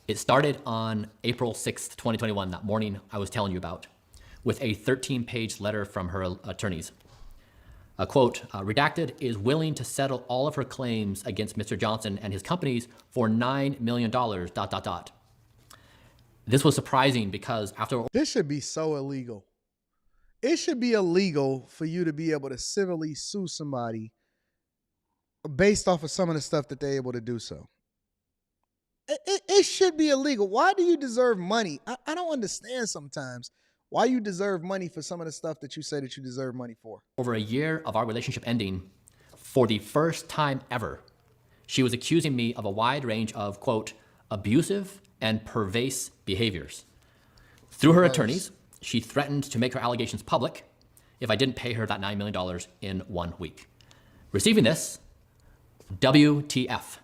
It started on April 6th, 2021, that morning I was telling you about, with a 13-page letter from her attorneys. A quote, redacted, is willing to settle all of her claims against Mr. Johnson and his companies for $9 million, ... This was surprising because after... This should be so illegal. It should be illegal for you to be able to civilly sue somebody based off of some of the stuff that they're able to do so. It should be illegal. Why do you deserve money? I don't understand sometimes why you deserve money for some of the stuff that you say that you deserve money for. Over a year of our relationship ending, for the first time ever, she was accusing me of a wide range of, quote, abusive and pervasive behaviors. Through her attorneys, she threatened to make her allegations public if I didn't pay her that $9 million in 1 week. Receiving this, WTF.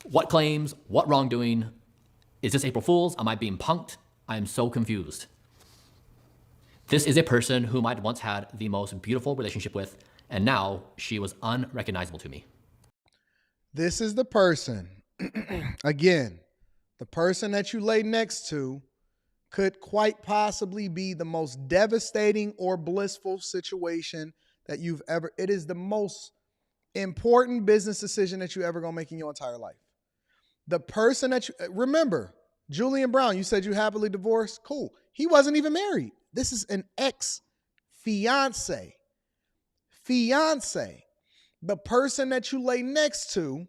What claims? What wrongdoing? Is this April Fool's? Am I being punked? I am so confused. This is a person whom I'd once had the most beautiful relationship with, and now she was unrecognizable to me. This is the person, again, the person that you lay next to could quite possibly be the most devastating or blissful situation that you've ever, it is the most important business decision that you ever gonna make in your entire life. The person that you, remember, Julian Brown, you said you happily divorced, cool. He wasn't even married. This is an ex-fiance. Fiance. The person that you lay next to,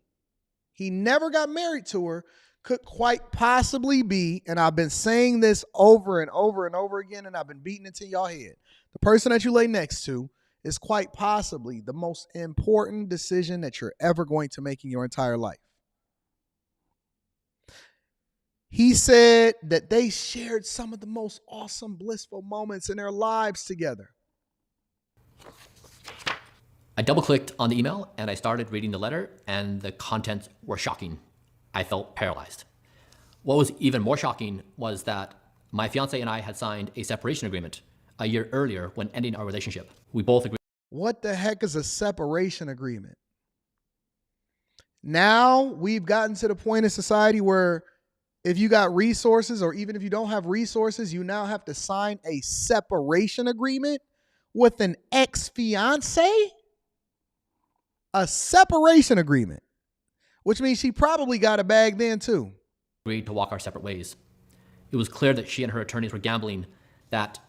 he never got married to her, could quite possibly be, and I've been saying this over and over and over again, and I've been beating it to y'all head. The person that you lay next to is quite possibly the most important decision that you're ever going to make in your entire life. He said that they shared some of the most awesome, blissful moments in their lives together. I double-clicked on the email and I started reading the letter, and the contents were shocking. I felt paralyzed. What was even more shocking was that my fiance and I had signed a separation agreement a year earlier when ending our relationship. We both agreed. What the heck is a separation agreement? Now we've gotten to the point in society where if you got resources, or even if you don't have resources, you now have to sign a separation agreement with an ex-fiance? A separation agreement, which means she probably got a bag then too. Agreed to walk our separate ways. It was clear that she and her attorneys were gambling that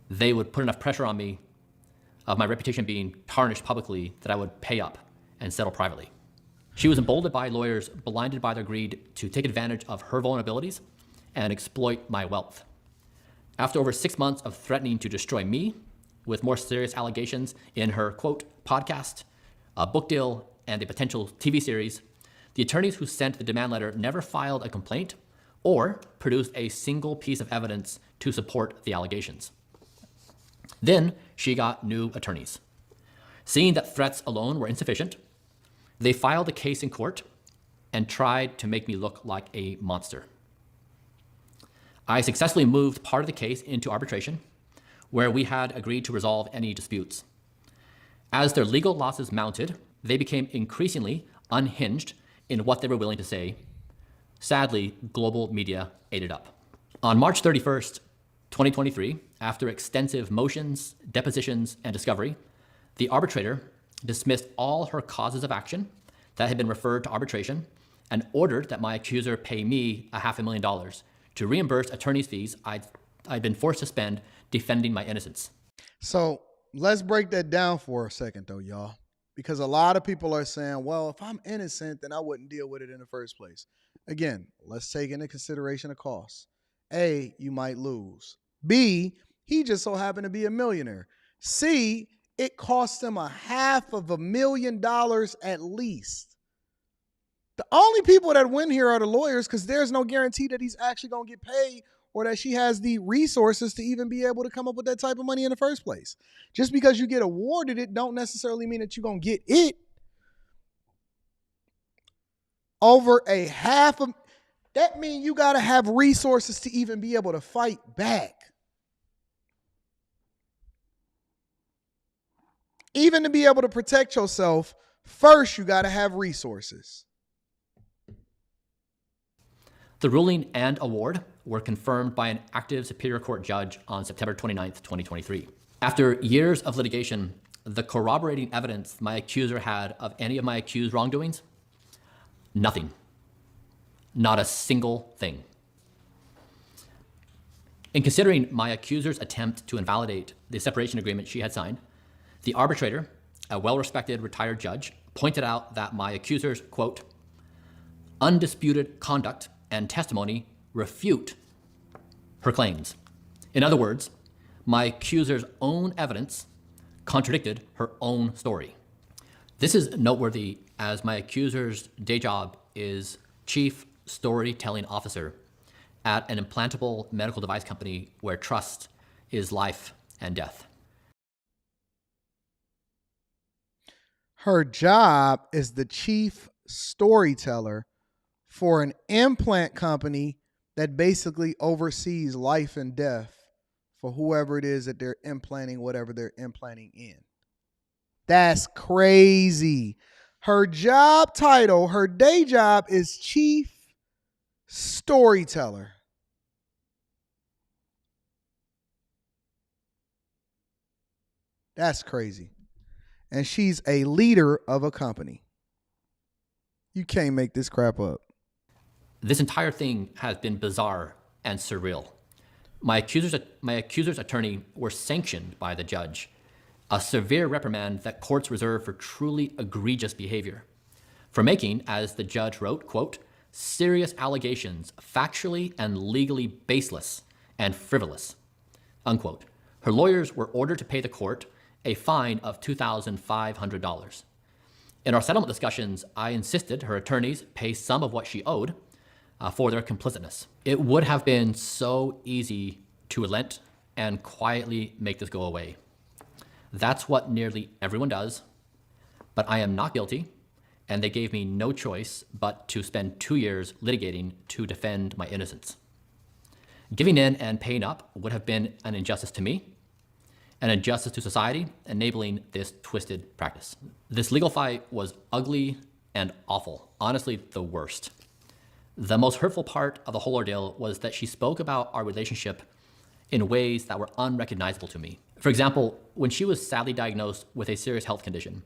they would put enough pressure on me of my reputation being tarnished publicly that I would pay up and settle privately. She was emboldened by lawyers blinded by their greed to take advantage of her vulnerabilities and exploit my wealth. After over 6 months of threatening to destroy me with more serious allegations in her, quote, podcast, a book deal, and a potential TV series, the attorneys who sent the demand letter never filed a complaint or produced a single piece of evidence to support the allegations. Then she got new attorneys. Seeing that threats alone were insufficient, they filed a case in court and tried to make me look like a monster. I successfully moved part of the case into arbitration, where we had agreed to resolve any disputes. As their legal losses mounted, they became increasingly unhinged in what they were willing to say. Sadly, global media ate it up. On March 31st, 2023, after extensive motions, depositions, and discovery, the arbitrator dismissed all her causes of action that had been referred to arbitration and ordered that my accuser pay me $500,000 to reimburse attorney's fees I'd been forced to spend defending my innocence. So let's break that down for a second though, y'all. Because a lot of people are saying, well, if I'm innocent, then I wouldn't deal with it in the first place. Again, let's take into consideration the costs. A, you might lose. B, he just so happened to be a millionaire. C, it cost him $500,000 at least. The only people that win here are the lawyers, because there's no guarantee that he's actually going to get paid or that she has the resources to even be able to come up with that type of money in the first place. Just because you get awarded it don't necessarily mean that you're going to get it. Over that means you got to have resources to even be able to fight back. Even to be able to protect yourself, first you got to have resources. The ruling and award were confirmed by an active Superior Court judge on September 29th, 2023. After years of litigation, the corroborating evidence my accuser had of any of my accused wrongdoings, nothing. Not a single thing. In considering my accuser's attempt to invalidate the separation agreement she had signed, the arbitrator, a well-respected retired judge, pointed out that my accuser's, quote, undisputed conduct and testimony refute her claims. In other words, my accuser's own evidence contradicted her own story. This is noteworthy as my accuser's day job is chief storytelling officer at an implantable medical device company where trust is life and death. Her job is the chief storyteller for an implant company that basically oversees life and death for whoever it is that they're implanting whatever they're implanting in. That's crazy. Her job title, her day job is chief storyteller. That's crazy. And she's a leader of a company. You can't make this crap up. This entire thing has been bizarre and surreal. My accuser's attorney were sanctioned by the judge, a severe reprimand that courts reserve for truly egregious behavior, for making, as the judge wrote, quote, serious allegations factually and legally baseless and frivolous, unquote. Her lawyers were ordered to pay the court a fine of $2,500. In our settlement discussions, I insisted her attorneys pay some of what she owed for their complicitness. It would have been so easy to relent and quietly make this go away. That's what nearly everyone does, but I am not guilty, and they gave me no choice but to spend 2 years litigating to defend my innocence. Giving in and paying up would have been an injustice to me, an injustice to society, enabling this twisted practice. This legal fight was ugly and awful, honestly the worst. The most hurtful part of the whole ordeal was that she spoke about our relationship in ways that were unrecognizable to me. For example, when she was sadly diagnosed with a serious health condition,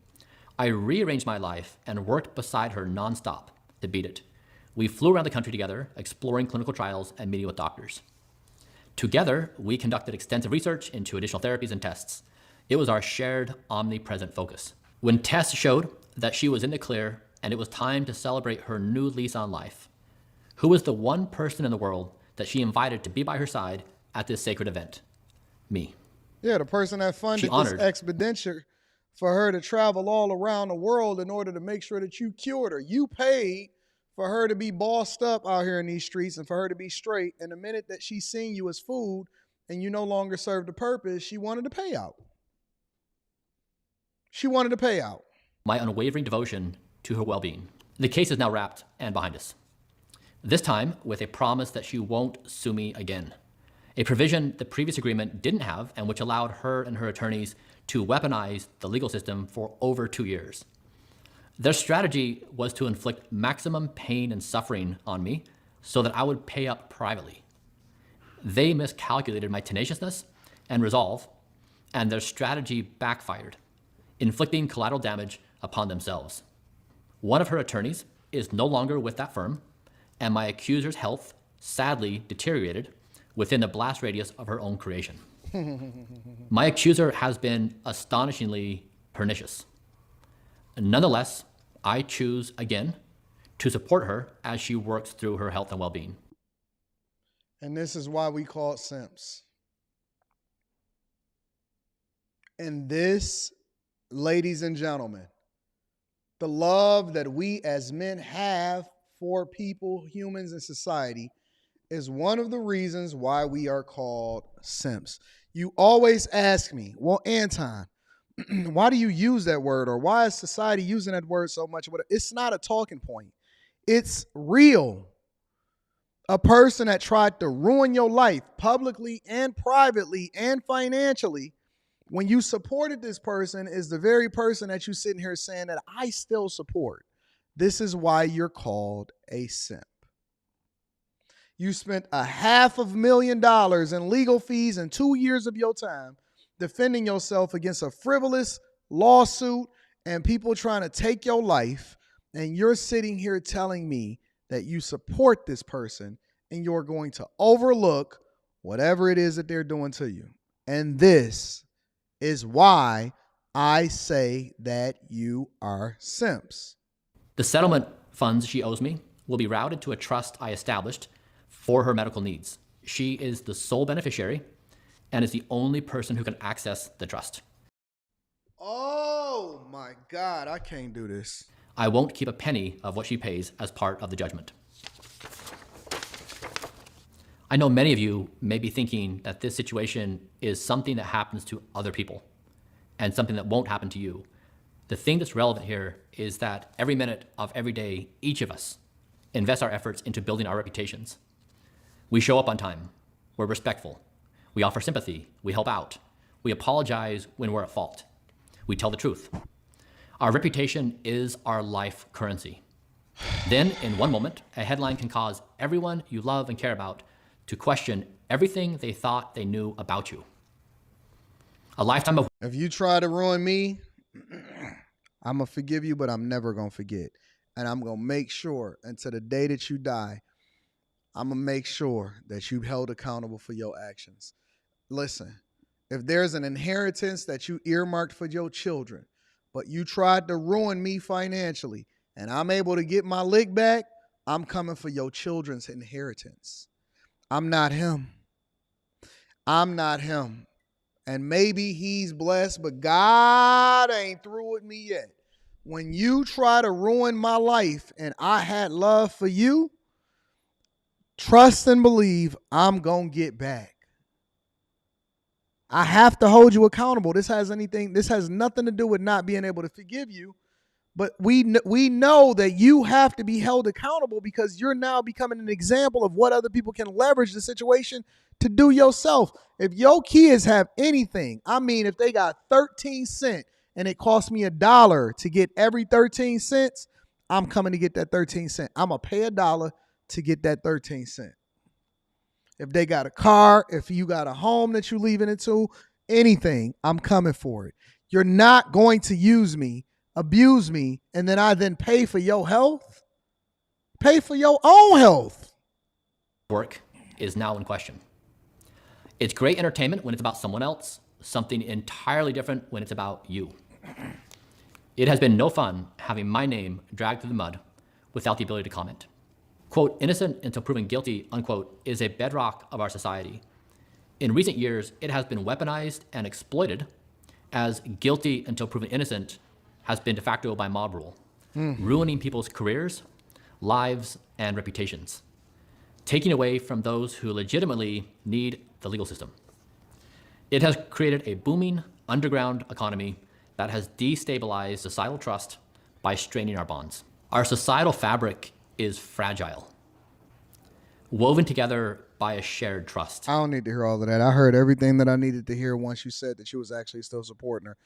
I rearranged my life and worked beside her nonstop to beat it. We flew around the country together, exploring clinical trials and meeting with doctors. Together, we conducted extensive research into additional therapies and tests. It was our shared, omnipresent focus. When tests showed that she was in the clear and it was time to celebrate her new lease on life, who was the one person in the world that she invited to be by her side at this sacred event? Me. Yeah, the person that funded this expedition for her to travel all around the world in order to make sure that you cured her. You paid for her to be bossed up out here in these streets and for her to be straight. And the minute that she's seeing you as food and you no longer serve the purpose, she wanted to pay out. She wanted to pay out. My unwavering devotion to her well-being. The case is now wrapped and behind us. This time with a promise that she won't sue me again. A provision the previous agreement didn't have and which allowed her and her attorneys to weaponize the legal system for over 2 years. Their strategy was to inflict maximum pain and suffering on me so that I would pay up privately. They miscalculated my tenaciousness and resolve, and their strategy backfired, inflicting collateral damage upon themselves. One of her attorneys is no longer with that firm, and my accuser's health sadly deteriorated within the blast radius of her own creation. My accuser has been astonishingly pernicious. Nonetheless, I choose again to support her as she works through her health and well-being. And this is why we call it simps. And this, ladies and gentlemen, the love that we as men have for people, humans, and society is one of the reasons why we are called simps. You always ask me, well, Anton, why do you use that word? Or why is society using that word so much? It's not a talking point. It's real. A person that tried to ruin your life publicly and privately and financially, when you supported this person, is the very person that you sitting here saying that I still support. This is why you're called a simp. You spent $500,000 in legal fees and 2 years of your time defending yourself against a frivolous lawsuit and people trying to take your life. And you're sitting here telling me that you support this person and you're going to overlook whatever it is that they're doing to you. And this is why I say that you are simps. The settlement funds she owes me will be routed to a trust I established for her medical needs. She is the sole beneficiary and is the only person who can access the trust. Oh my God, I can't do this. I won't keep a penny of what she pays as part of the judgment. I know many of you may be thinking that this situation is something that happens to other people and something that won't happen to you. The thing that's relevant here is that every minute of every day, each of us invests our efforts into building our reputations. We show up on time. We're respectful. We offer sympathy. We help out. We apologize when we're at fault. We tell the truth. Our reputation is our life currency. Then, in one moment, a headline can cause everyone you love and care about to question everything they thought they knew about you. A lifetime of... If you try to ruin me, I'm going to forgive you, but I'm never going to forget. And I'm going to make sure until the day that you die, I'm going to make sure that you're held accountable for your actions. Listen, if there's an inheritance that you earmarked for your children, but you tried to ruin me financially, and I'm able to get my lick back, I'm coming for your children's inheritance. I'm not him. I'm not him. And maybe he's blessed, but God ain't through with me yet. When you try to ruin my life and I had love for you, trust and believe I'm going to get back. I have to hold you accountable. This has nothing to do with not being able to forgive you. But we know that you have to be held accountable because you're now becoming an example of what other people can leverage the situation to do yourself. If your kids have anything, I mean, if they got 13 cents and it cost me $1 to get every 13 cents, I'm coming to get that 13 cents. I'm going to pay $1 to get that 13 cents. If they got a car, if you got a home that you're leaving it to, anything, I'm coming for it. You're not going to use me, abuse me, and then I pay for your health? Pay for your own health. Work is now in question. It's great entertainment when it's about someone else, something entirely different when it's about you. It has been no fun having my name dragged through the mud without the ability to comment. Quote, innocent until proven guilty, unquote, is a bedrock of our society. In recent years, it has been weaponized and exploited as guilty until proven innocent has been de facto by mob rule, ruining people's careers, lives, and reputations, taking away from those who legitimately need the legal system. It has created a booming underground economy that has destabilized societal trust by straining our bonds. Our societal fabric is fragile, woven together by a shared trust. I don't need to hear all of that. I heard everything that I needed to hear once you said that you was actually still supporting her.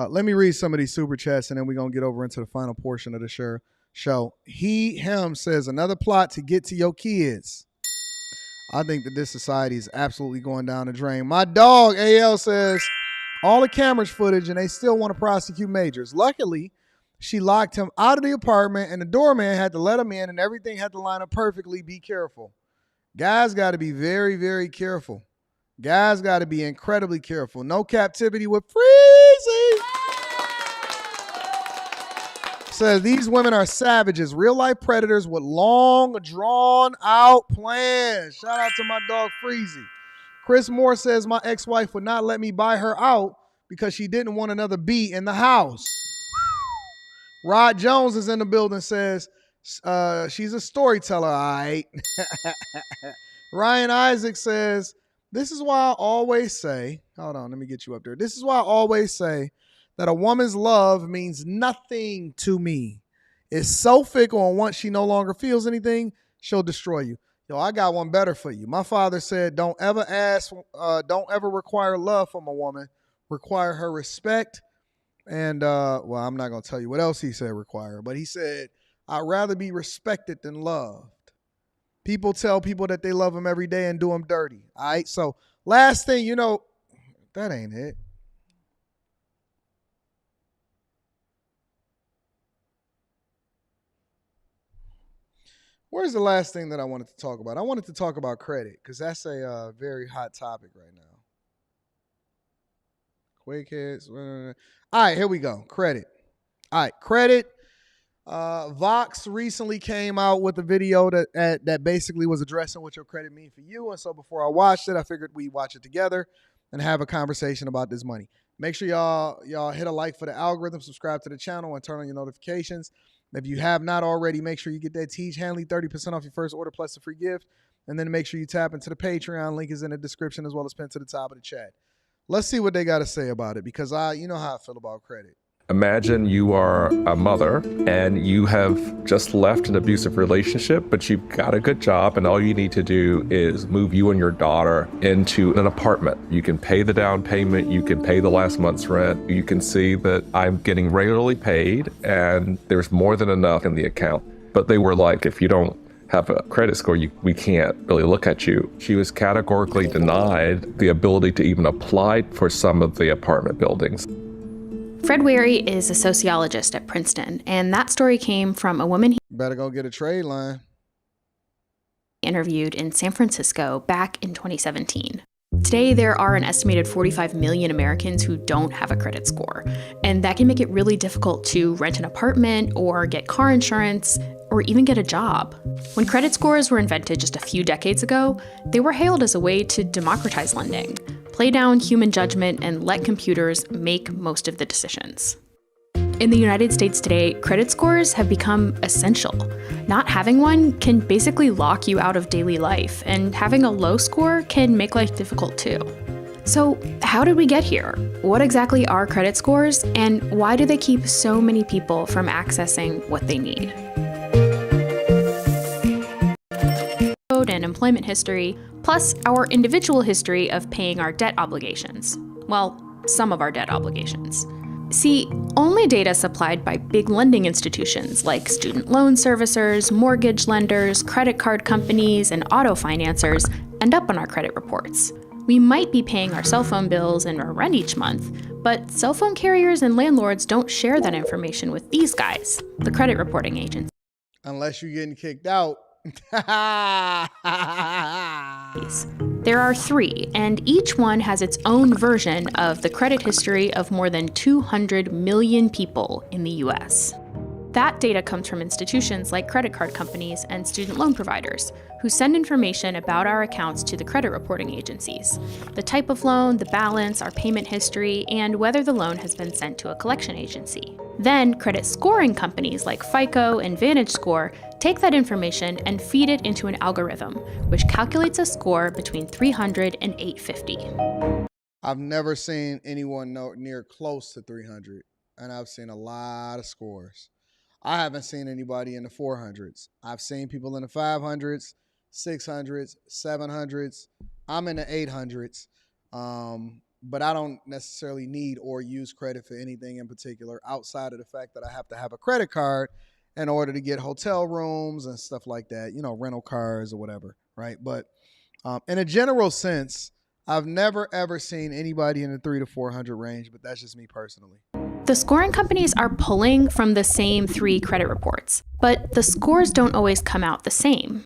Let me read some of these super chats, and then we're going to get over into the final portion of the show. Him says, another plot to get to your kids. I think that this society is absolutely going down the drain. My dog, AL, says, all the cameras footage, and they still want to prosecute Majors. Luckily, she locked him out of the apartment, and the doorman had to let him in, and everything had to line up perfectly. Be careful. Guys got to be very, very careful. Guys got to be incredibly careful. No captivity with Freezy. Says these women are savages, real-life predators with long, drawn-out plans. Shout out to my dog Freezy. Chris Moore says my ex-wife would not let me buy her out because she didn't want another bee in the house. Rod Jones is in the building, says she's a storyteller, all right. Ryan Isaac says, this is why I always say, hold on, let me get you up there. This is why I always say that a woman's love means nothing to me. It's so fickle, and once she no longer feels anything, she'll destroy you. Yo, I got one better for you. My father said, don't ever require love from a woman. Require her respect. And, well, I'm not going to tell you what else he said require, but he said, I'd rather be respected than loved. People tell people that they love them every day and do them dirty. All right. So last thing, that ain't it. Where's the last thing that I wanted to talk about? I wanted to talk about credit because that's a very hot topic right now. Quick hits. All right, here we go. Credit. All right, credit. Vox recently came out with a video that basically was addressing what your credit means for you. And so before I watched it, I figured we'd watch it together and have a conversation about this money. Make sure y'all hit a like for the algorithm, subscribe to the channel, and turn on your notifications. If you have not already, make sure you get that Teach Hanley 30% off your first order plus a free gift. And then make sure you tap into the Patreon. Link is in the description as well as pinned to the top of the chat. Let's see what they got to say about it because you know how I feel about credit. Imagine you are a mother and you have just left an abusive relationship, but you've got a good job and all you need to do is move you and your daughter into an apartment. You can pay the down payment, you can pay the last month's rent, you can see that I'm getting regularly paid and there's more than enough in the account. But they were like, if you don't have a credit score, we can't really look at you. She was categorically denied the ability to even apply for some of the apartment buildings. Fred Weary is a sociologist at Princeton, and that story came from a woman he better go get a trade line. Interviewed in San Francisco back in 2017. Today, there are an estimated 45 million Americans who don't have a credit score, and that can make it really difficult to rent an apartment or get car insurance or even get a job. When credit scores were invented just a few decades ago, they were hailed as a way to democratize lending. play down human judgment and let computers make most of the decisions. In the United States today, credit scores have become essential. Not having one can basically lock you out of daily life, and having a low score can make life difficult too. So, how did we get here? What exactly are credit scores, and why do they keep so many people from accessing what they need? And employment history, plus our individual history of paying our debt obligations. Well, some of our debt obligations. See, only data supplied by big lending institutions like student loan servicers, mortgage lenders, credit card companies, and auto financiers end up on our credit reports. We might be paying our cell phone bills and our rent each month, but cell phone carriers and landlords don't share that information with these guys, the credit reporting agencies. Unless you're getting kicked out. There are 3, and each one has its own version of the credit history of more than 200 million people in the US. That data comes from institutions like credit card companies and student loan providers, who send information about our accounts to the credit reporting agencies. The type of loan, the balance, our payment history, and whether the loan has been sent to a collection agency. Then, credit scoring companies like FICO and VantageScore take that information and feed it into an algorithm, which calculates a score between 300 and 850. I've never seen anyone near close to 300, and I've seen a lot of scores. I haven't seen anybody in the 400s. I've seen people in the 500s, 600s, 700s. I'm in the 800s, but I don't necessarily need or use credit for anything in particular outside of the fact that I have to have a credit card in order to get hotel rooms and stuff like that, rental cars or whatever, right? But in a general sense, I've never, ever seen anybody in the 300 to 400 range, but that's just me personally. The scoring companies are pulling from the same 3 credit reports, but the scores don't always come out the same.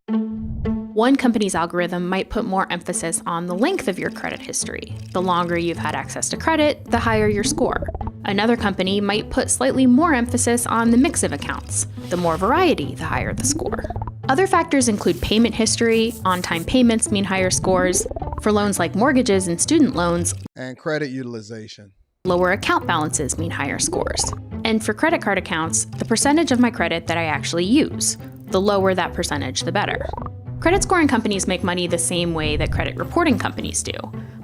One company's algorithm might put more emphasis on the length of your credit history. The longer you've had access to credit, the higher your score. Another company might put slightly more emphasis on the mix of accounts. The more variety, the higher the score. Other factors include payment history, on-time payments mean higher scores. For loans like mortgages and student loans, and credit utilization. Lower account balances mean higher scores. And for credit card accounts, the percentage of my credit that I actually use. The lower that percentage, the better. Credit scoring companies make money the same way that credit reporting companies do,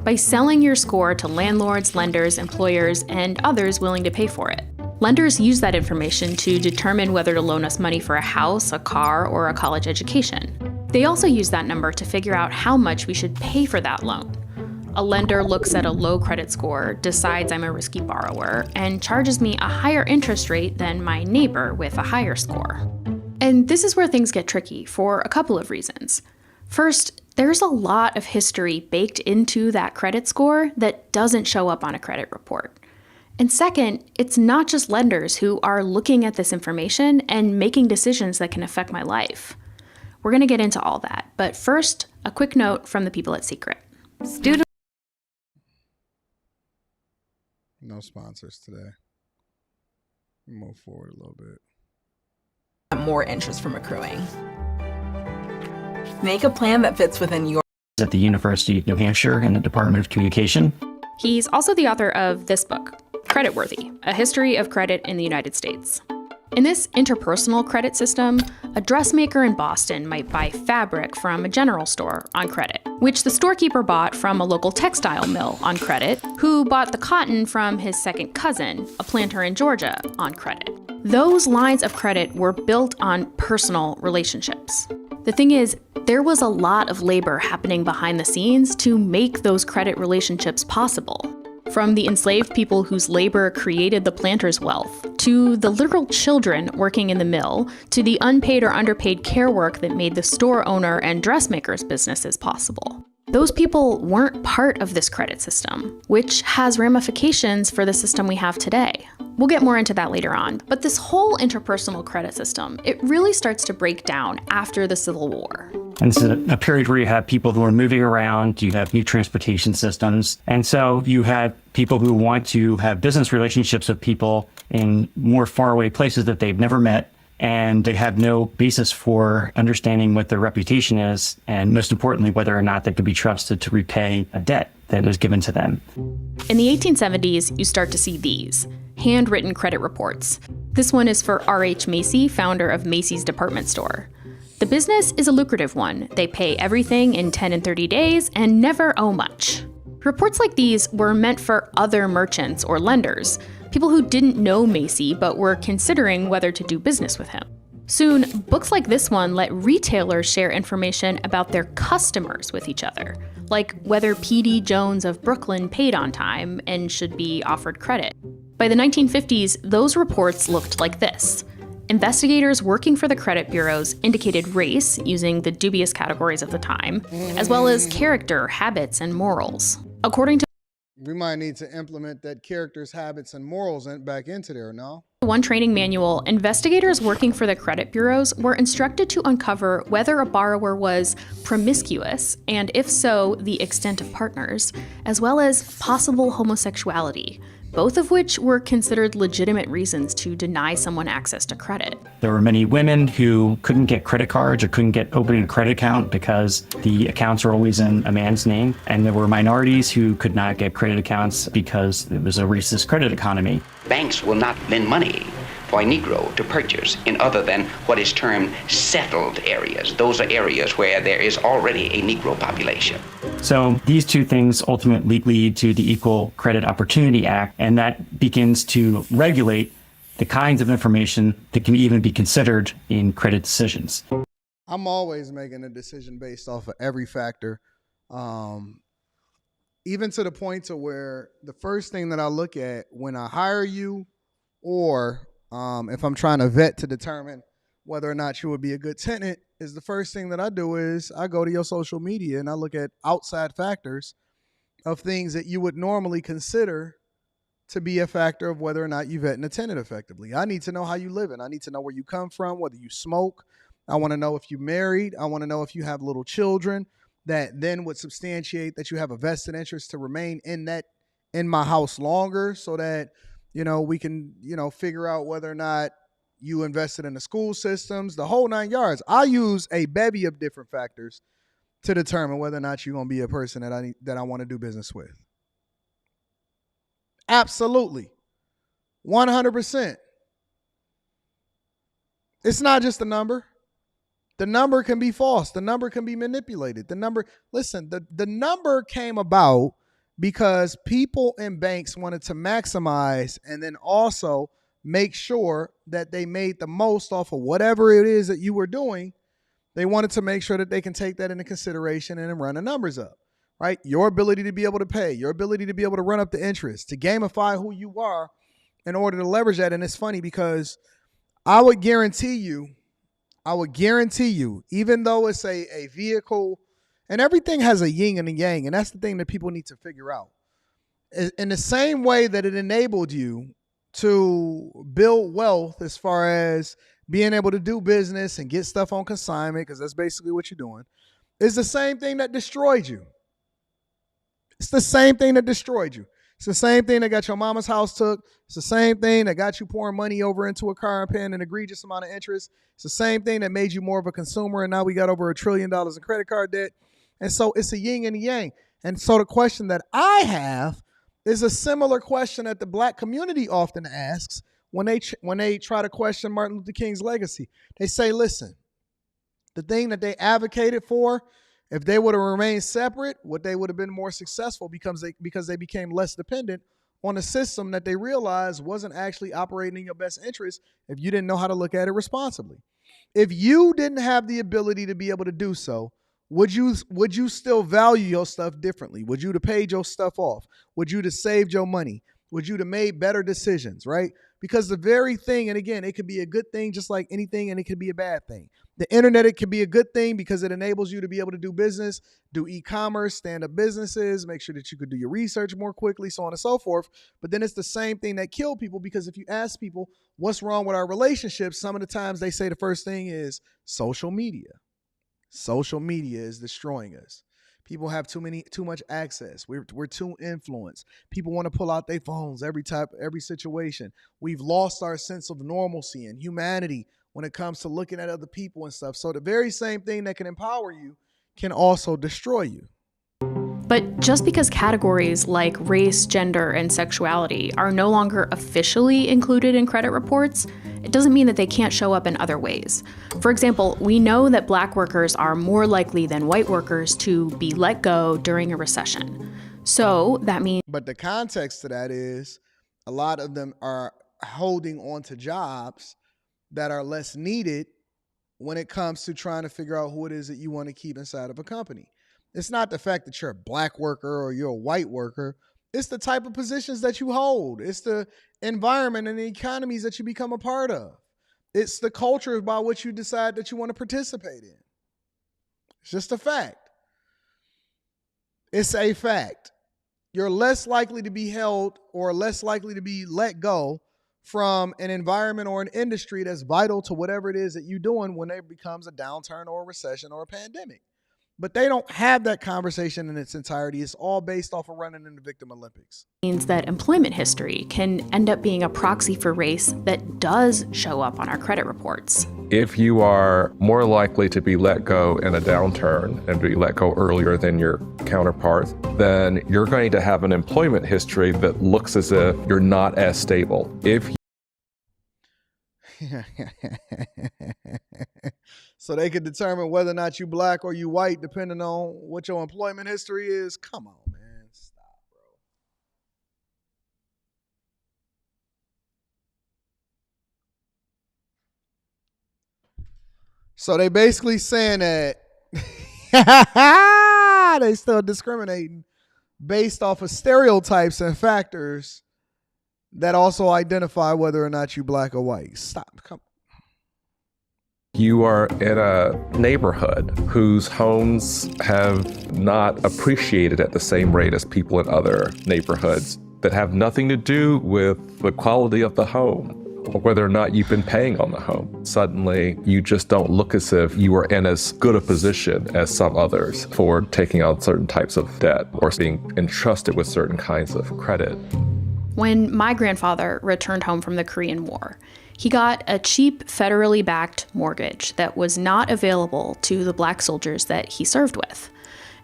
by selling your score to landlords, lenders, employers, and others willing to pay for it. Lenders use that information to determine whether to loan us money for a house, a car, or a college education. They also use that number to figure out how much we should pay for that loan. A lender looks at a low credit score, decides I'm a risky borrower, and charges me a higher interest rate than my neighbor with a higher score. And this is where things get tricky for a couple of reasons. First, there's a lot of history baked into that credit score that doesn't show up on a credit report. And second, it's not just lenders who are looking at this information and making decisions that can affect my life. We're going to get into all that, but first, a quick note from the people at Secret. No sponsors today. Move forward a little bit. More interest from accruing. Make a plan that fits within your... At the University of New Hampshire in the Department of Communication. He's also the author of this book, Creditworthy, A History of Credit in the United States. In this interpersonal credit system, a dressmaker in Boston might buy fabric from a general store on credit, which the storekeeper bought from a local textile mill on credit, who bought the cotton from his second cousin, a planter in Georgia, on credit. Those lines of credit were built on personal relationships. The thing is, there was a lot of labor happening behind the scenes to make those credit relationships possible. From the enslaved people whose labor created the planter's wealth, to the literal children working in the mill, to the unpaid or underpaid care work that made the store owner and dressmaker's businesses possible. Those people weren't part of this credit system, which has ramifications for the system we have today. We'll get more into that later on, but this whole interpersonal credit system, it really starts to break down after the Civil War. And it's a period where you have people who are moving around, you have new transportation systems, and so you had people who want to have business relationships with people in more faraway places that they've never met and they have no basis for understanding what their reputation is, and most importantly, whether or not they could be trusted to repay a debt that was given to them. In the 1870s, you start to see these handwritten credit reports. This one is for R.H. Macy, founder of Macy's department store. The business is a lucrative one. They pay everything in 10 and 30 days and never owe much. Reports like these were meant for other merchants or lenders, people who didn't know Macy but were considering whether to do business with him. Soon, books like this one let retailers share information about their customers with each other, like whether P.D. Jones of Brooklyn paid on time and should be offered credit. By the 1950s, those reports looked like this. Investigators working for the credit bureaus indicated race using the dubious categories of the time, as well as character, habits, and morals. According to We might need to implement that characters, habits, and morals back into there, no? one training manual, investigators working for the credit bureaus were instructed to uncover whether a borrower was promiscuous, and if so, the extent of partners, as well as possible homosexuality, both of which were considered legitimate reasons to deny someone access to credit. There were many women who couldn't get credit cards or couldn't get opening a credit account because the accounts are always in a man's name. And there were minorities who could not get credit accounts because it was a racist credit economy. Banks will not lend money for a Negro to purchase in other than what is termed settled areas. Those are areas where there is already a Negro population. So these two things ultimately lead to the Equal Credit Opportunity Act, and that begins to regulate the kinds of information that can even be considered in credit decisions. I'm always making a decision based off of every factor, even to the point to where the first thing that I look at when I hire you, or if I'm trying to vet to determine whether or not you would be a good tenant, is the first thing that I do is I go to your social media and I look at outside factors of things that you would normally consider to be a factor of whether or not you vet a tenant effectively. I need to know how you live in. I need to know where you come from, whether you smoke. I want to know if you're married. I want to know if you have little children that then would substantiate that you have a vested interest to remain in my house longer, so that, we can, figure out whether or not you invested in the school systems, the whole 9 yards. I use a bevy of different factors to determine whether or not you're going to be a person that I want to do business with. Absolutely. 100%. It's not just a number. The number can be false. The number can be manipulated. The number came about because people in banks wanted to maximize and then also make sure that they made the most off of whatever it is that you were doing. They wanted to make sure that they can take that into consideration and run the numbers up, right? Your ability to be able to pay, your ability to be able to run up the interest, to gamify who you are in order to leverage that. And it's funny because I would guarantee you, even though it's a vehicle, and everything has a yin and a yang, and that's the thing that people need to figure out. In the same way that it enabled you to build wealth as far as being able to do business and get stuff on consignment, because that's basically what you're doing, is the same thing that destroyed you. It's the same thing that destroyed you. It's the same thing that got your mama's house took. It's the same thing that got you pouring money over into a car and paying an egregious amount of interest. It's the same thing that made you more of a consumer, and now we got over $1 trillion in credit card debt. And so it's a yin and a yang. And so the question that I have is a similar question that the black community often asks when they try to question Martin Luther King's legacy. They say, listen, the thing that they advocated for, if they would have remained separate, would they would have been more successful because they became less dependent on a system that they realized wasn't actually operating in your best interest if you didn't know how to look at it responsibly. If you didn't have the ability to be able to do so, would you still value your stuff differently? Would you have paid your stuff off? Would you have saved your money? Would you have made better decisions, right? Because the very thing, and again, it could be a good thing just like anything, and it could be a bad thing. The internet, it could be a good thing because it enables you to be able to do business, do e-commerce, stand up businesses, make sure that you could do your research more quickly, so on and so forth. But then it's the same thing that killed people, because if you ask people what's wrong with our relationships, some of the times they say the first thing is social media. Social media is destroying us. People have too much access. We're too influenced. People want to pull out their phones every situation. We've lost our sense of normalcy and humanity when it comes to looking at other people and stuff. So the very same thing that can empower you can also destroy you. But just because categories like race, gender, and sexuality are no longer officially included in credit reports, it doesn't mean that they can't show up in other ways. For example, we know that Black workers are more likely than white workers to be let go during a recession. So that means... But the context to that is a lot of them are holding on to jobs that are less needed when it comes to trying to figure out who it is that you want to keep inside of a company. It's not the fact that you're a Black worker or you're a white worker. It's the type of positions that you hold. It's the environment and the economies that you become a part of. It's the culture by which you decide that you want to participate in. It's just a fact. It's a fact. You're less likely to be held or less likely to be let go from an environment or an industry that's vital to whatever it is that you're doing when there becomes a downturn or a recession or a pandemic. But they don't have that conversation in its entirety. It's all based off of running in the Victim Olympics. Means that employment history can end up being a proxy for race that does show up on our credit reports. If you are more likely to be let go in a downturn and be let go earlier than your counterparts, then you're going to have an employment history that looks as if you're not as stable. If So they could determine whether or not you Black or you white depending on what your employment history is. Come on, man. Stop, bro. So they basically saying that they still discriminating based off of stereotypes and factors that also identify whether or not you Black or white. Stop. Come on. you are in a neighborhood whose homes have not appreciated at the same rate as people in other neighborhoods that have nothing to do with the quality of the home or whether or not you've been paying on the home. Suddenly, you just don't look as if you are in as good a position as some others for taking out certain types of debt or being entrusted with certain kinds of credit. When my grandfather returned home from the Korean War, he got a cheap federally backed mortgage that was not available to the Black soldiers that he served with.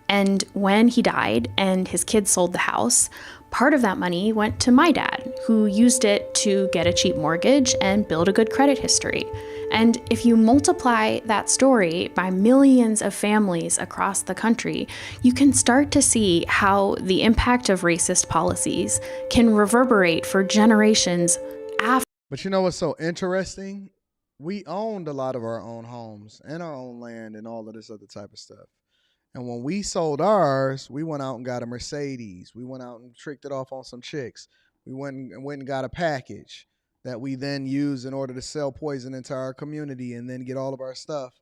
And when he died and his kids sold the house, part of that money went to my dad, who used it to get a cheap mortgage and build a good credit history. And if you multiply that story by millions of families across the country, you can start to see how the impact of racist policies can reverberate for generations after. But you know what's so interesting? We owned a lot of our own homes and our own land and all of this other type of stuff. And when we sold ours, we went out and got a Mercedes. We went out and tricked it off on some chicks. We went and got a package that we then used in order to sell poison into our community and then get all of our stuff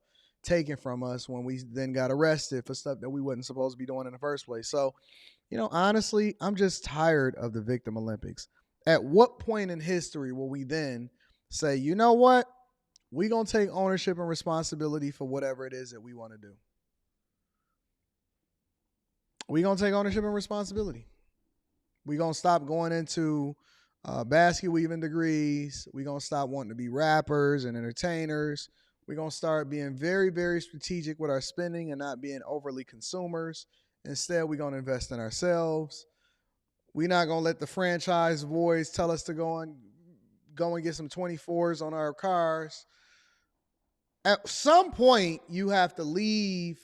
taken from us when we then got arrested for stuff that we wasn't supposed to be doing in the first place. So, you know, honestly, I'm just tired of the Victim Olympics. At what point in history will we then say, you know what? We're going to take ownership and responsibility for whatever it is that we want to do. We're going to take ownership and responsibility. We're going to stop going into basket weaving degrees. We're going to stop wanting to be rappers and entertainers. We're going to start being very, very strategic with our spending and not being overly consumers. Instead, we're going to invest in ourselves. We're not going to let the franchise boys tell us to go and get some 24s on our cars. At some point, you have to leave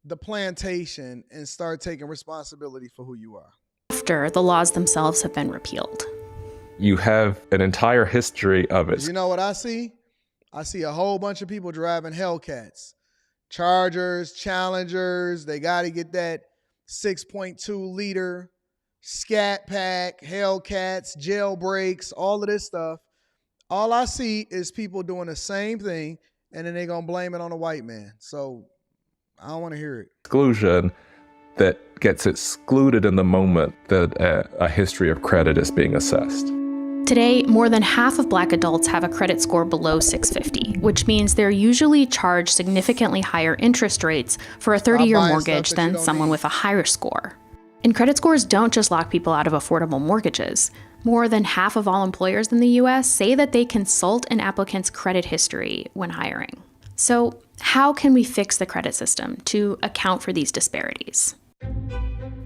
the plantation and start taking responsibility for who you are. After the laws themselves have been repealed. You have an entire history of it. You know what I see? I see a whole bunch of people driving Hellcats, Chargers, Challengers. They got to get that 6.2 liter Scat Pack, Hellcats, jailbreaks, all of this stuff. All I see is people doing the same thing, and then they're going to blame it on a white man. So I don't want to hear it. Exclusion that gets excluded in the moment that a history of credit is being assessed. Today, more than half of Black adults have a credit score below 650, which means they're usually charged significantly higher interest rates for a 30-year mortgage than someone with a higher score. And credit scores don't just lock people out of affordable mortgages. More than half of all employers in the US say that they consult an applicant's credit history when hiring. So, how can we fix the credit system to account for these disparities?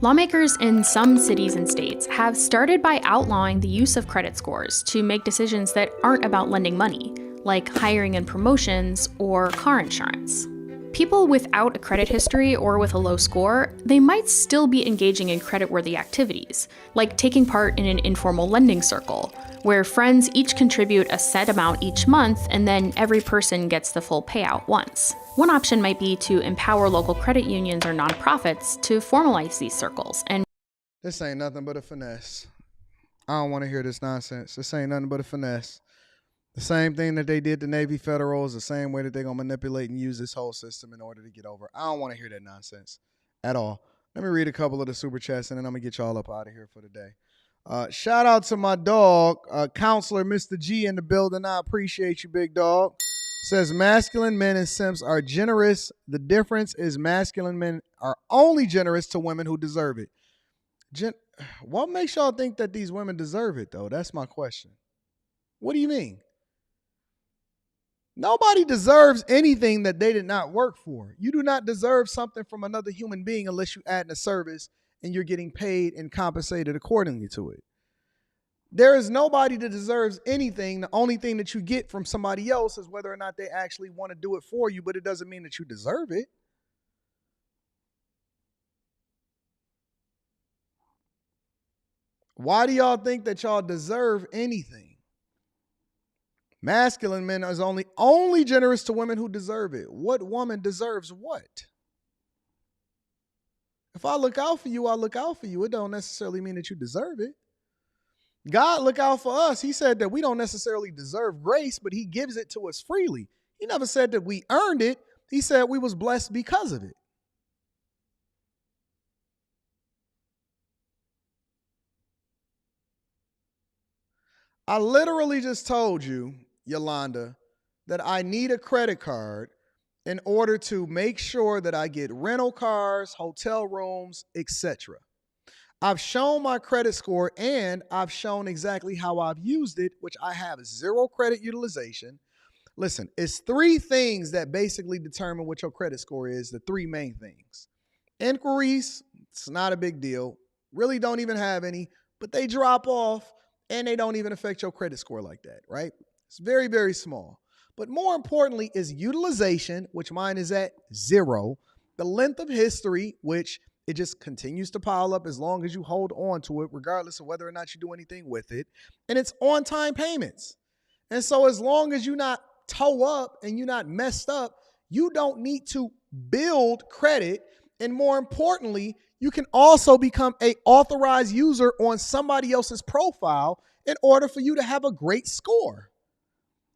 Lawmakers in some cities and states have started by outlawing the use of credit scores to make decisions that aren't about lending money, like hiring and promotions or car insurance. People without a credit history or with a low score, they might still be engaging in creditworthy activities, like taking part in an informal lending circle, where friends each contribute a set amount each month and then every person gets the full payout once. One option might be to empower local credit unions or nonprofits to formalize these circles and This ain't nothing but a finesse. I don't want to hear this nonsense. This ain't nothing but a finesse. The same thing that they did to Navy Federals, the same way that they're going to manipulate and use this whole system in order to get over. I don't want to hear that nonsense at all. Let me read a couple of the super chats, and then I'm going to get y'all up out of here for the day. Shout out to my dog, Counselor Mr. G in the building. I appreciate you, big dog. Says masculine men and simps are generous. The difference is masculine men are only generous to women who deserve it. What makes y'all think that these women deserve it, though? That's my question. What do you mean? Nobody deserves anything that they did not work for. You do not deserve something from another human being unless you add in a service and you're getting paid and compensated accordingly to it. There is nobody that deserves anything. The only thing that you get from somebody else is whether or not they actually want to do it for you, but it doesn't mean that you deserve it. Why do y'all think that y'all deserve anything? Masculine men is only generous to women who deserve it. What woman deserves what? If I look out for you, I look out for you. It don't necessarily mean that you deserve it. God look out for us. He said that we don't necessarily deserve grace, but he gives it to us freely. He never said that we earned it. He said we was blessed because of it. I literally just told you, Yolanda, that I need a credit card in order to make sure that I get rental cars, hotel rooms, etc. I've shown my credit score and I've shown exactly how I've used it, which I have zero credit utilization. Listen, it's three things that basically determine what your credit score is, the three main things. Inquiries, it's not a big deal. Really don't even have any, but they drop off and they don't even affect your credit score like that, right? It's very, very small. But more importantly is utilization, which mine is at 0. The length of history, which it just continues to pile up as long as you hold on to it, regardless of whether or not you do anything with it. And it's on-time payments. And so as long as you're not toe up and you're not messed up, you don't need to build credit. And more importantly, you can also become an authorized user on somebody else's profile in order for you to have a great score.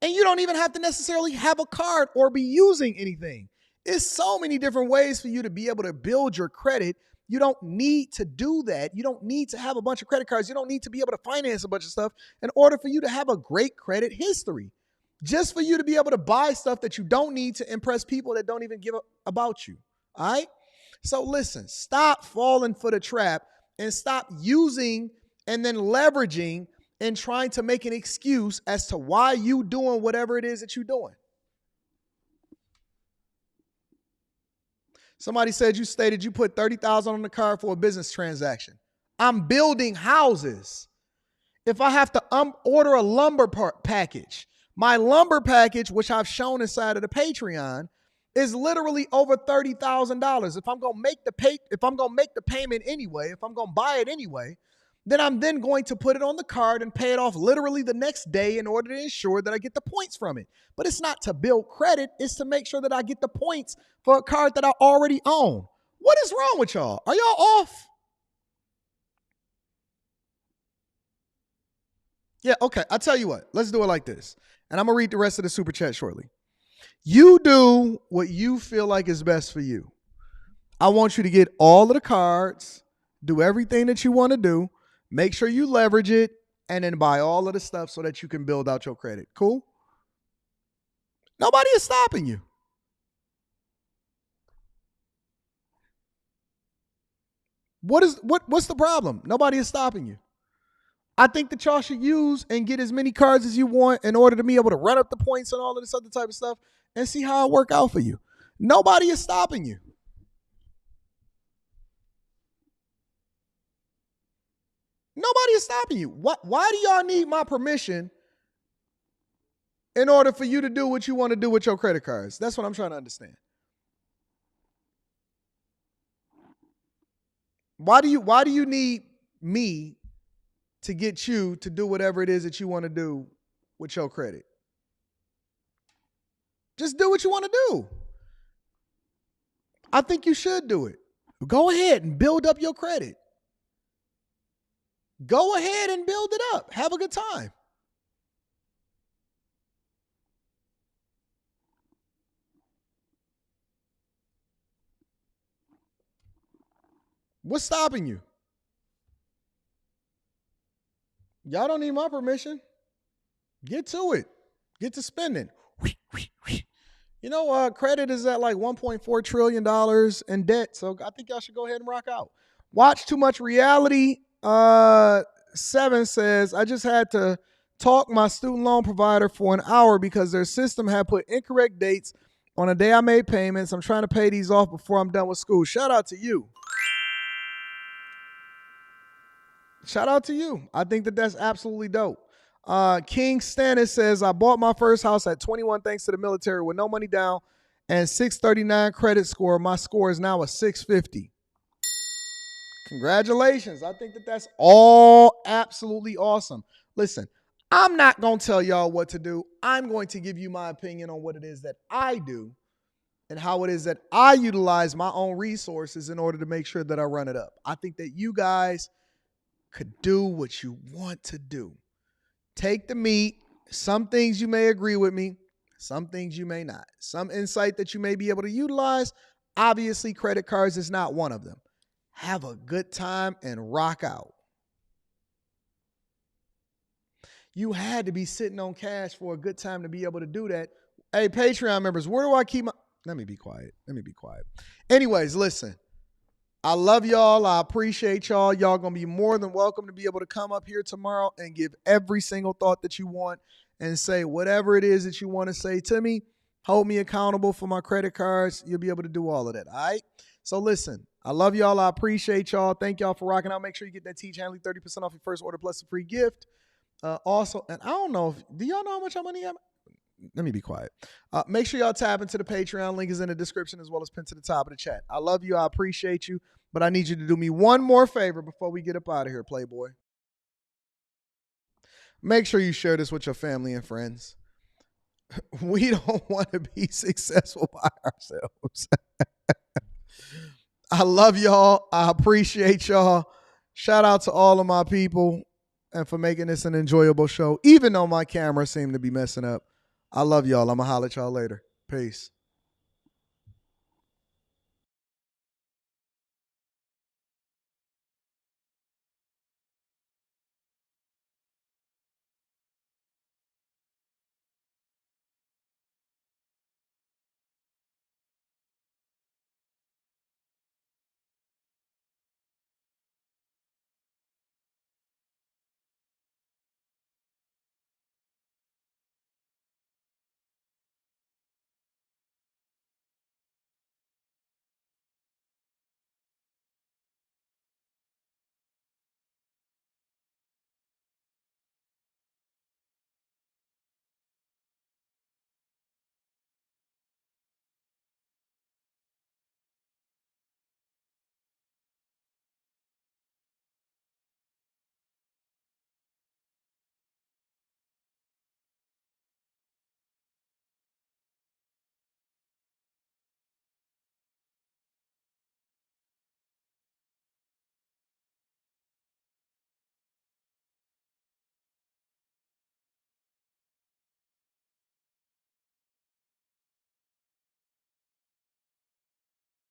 And you don't even have to necessarily have a card or be using anything. It's so many different ways for you to be able to build your credit. You don't need to do that. You don't need to have a bunch of credit cards. You don't need to be able to finance a bunch of stuff in order for you to have a great credit history. Just for you to be able to buy stuff that you don't need to impress people that don't even give a about you. All right? So listen, stop falling for the trap and stop using and then leveraging and trying to make an excuse as to why you doing whatever it is that you're doing. Somebody said you stated you put $30,000 on the card for a business transaction. I'm building houses. If I have to order a lumber package, my lumber package, which I've shown inside of the Patreon, is literally over $30,000. If I'm gonna make the payment anyway, if I'm gonna buy it anyway, then I'm then going to put it on the card and pay it off literally the next day in order to ensure that I get the points from it. But it's not to build credit, it's to make sure that I get the points for a card that I already own. What is wrong with y'all? Are y'all off? Yeah, okay, I'll tell you what. Let's do it like this. And I'm gonna read the rest of the super chat shortly. You do what you feel like is best for you. I want you to get all of the cards, do everything that you want to do, make sure you leverage it, and then buy all of the stuff so that you can build out your credit. Cool? Nobody is stopping you. What's the problem? Nobody is stopping you. I think that y'all should use and get as many cards as you want in order to be able to run up the points and all of this other type of stuff and see how it work out for you. Nobody is stopping you. Nobody is stopping you. Why do y'all need my permission in order for you to do what you want to do with your credit cards? That's what I'm trying to understand. Why do you need me to get you to do whatever it is that you want to do with your credit? Just do what you want to do. I think you should do it. Go ahead and build up your credit. Go ahead and build it up. Have a good time. What's stopping you? Y'all don't need my permission. Get to it. Get to spending. You know, credit is at like $1.4 trillion in debt, so I think y'all should go ahead and rock out. Watch too much reality. 7 says, I just had to talk my student loan provider for an hour because their system had put incorrect dates on a day I made payments. I'm trying to pay these off before I'm done with school. Shout out to you. Shout out to you. I think that that's absolutely dope. King Stannis says, I bought my first house at 21 thanks to the military with no money down and 639 credit score. My score is now a 650. Congratulations. I think that that's all absolutely awesome. Listen, I'm not going to tell y'all what to do. I'm going to give you my opinion on what it is that I do and how it is that I utilize my own resources in order to make sure that I run it up. I think that you guys could do what you want to do. Take the meat. Some things you may agree with me. Some things you may not. Some insight that you may be able to utilize. Obviously, credit cards is not one of them. Have a good time and rock out. You had to be sitting on cash for a good time to be able to do that. Hey, Patreon members, where do I keep my... Let me be quiet. Anyways, listen. I love y'all. I appreciate y'all. Y'all going to be more than welcome to be able to come up here tomorrow and give every single thought that you want and say whatever it is that you want to say to me. Hold me accountable for my credit cards. You'll be able to do all of that. All right? So listen, I love y'all. I appreciate y'all. Thank y'all for rocking out. Make sure you get that Teach Handley 30% off your first order plus a free gift. Also, and I don't know do y'all know how much money I'm... Let me be quiet. Make sure y'all tap into the Patreon. Link is in the description as well as pinned to the top of the chat. I love you. I appreciate you. But I need you to do me one more favor before we get up out of here, Playboy. Make sure you share this with your family and friends. We don't want to be successful by ourselves. I love y'all. I appreciate y'all. Shout out to all of my people and for making this an enjoyable show, even though my camera seemed to be messing up. I love y'all. I'm going to holler at y'all later. Peace.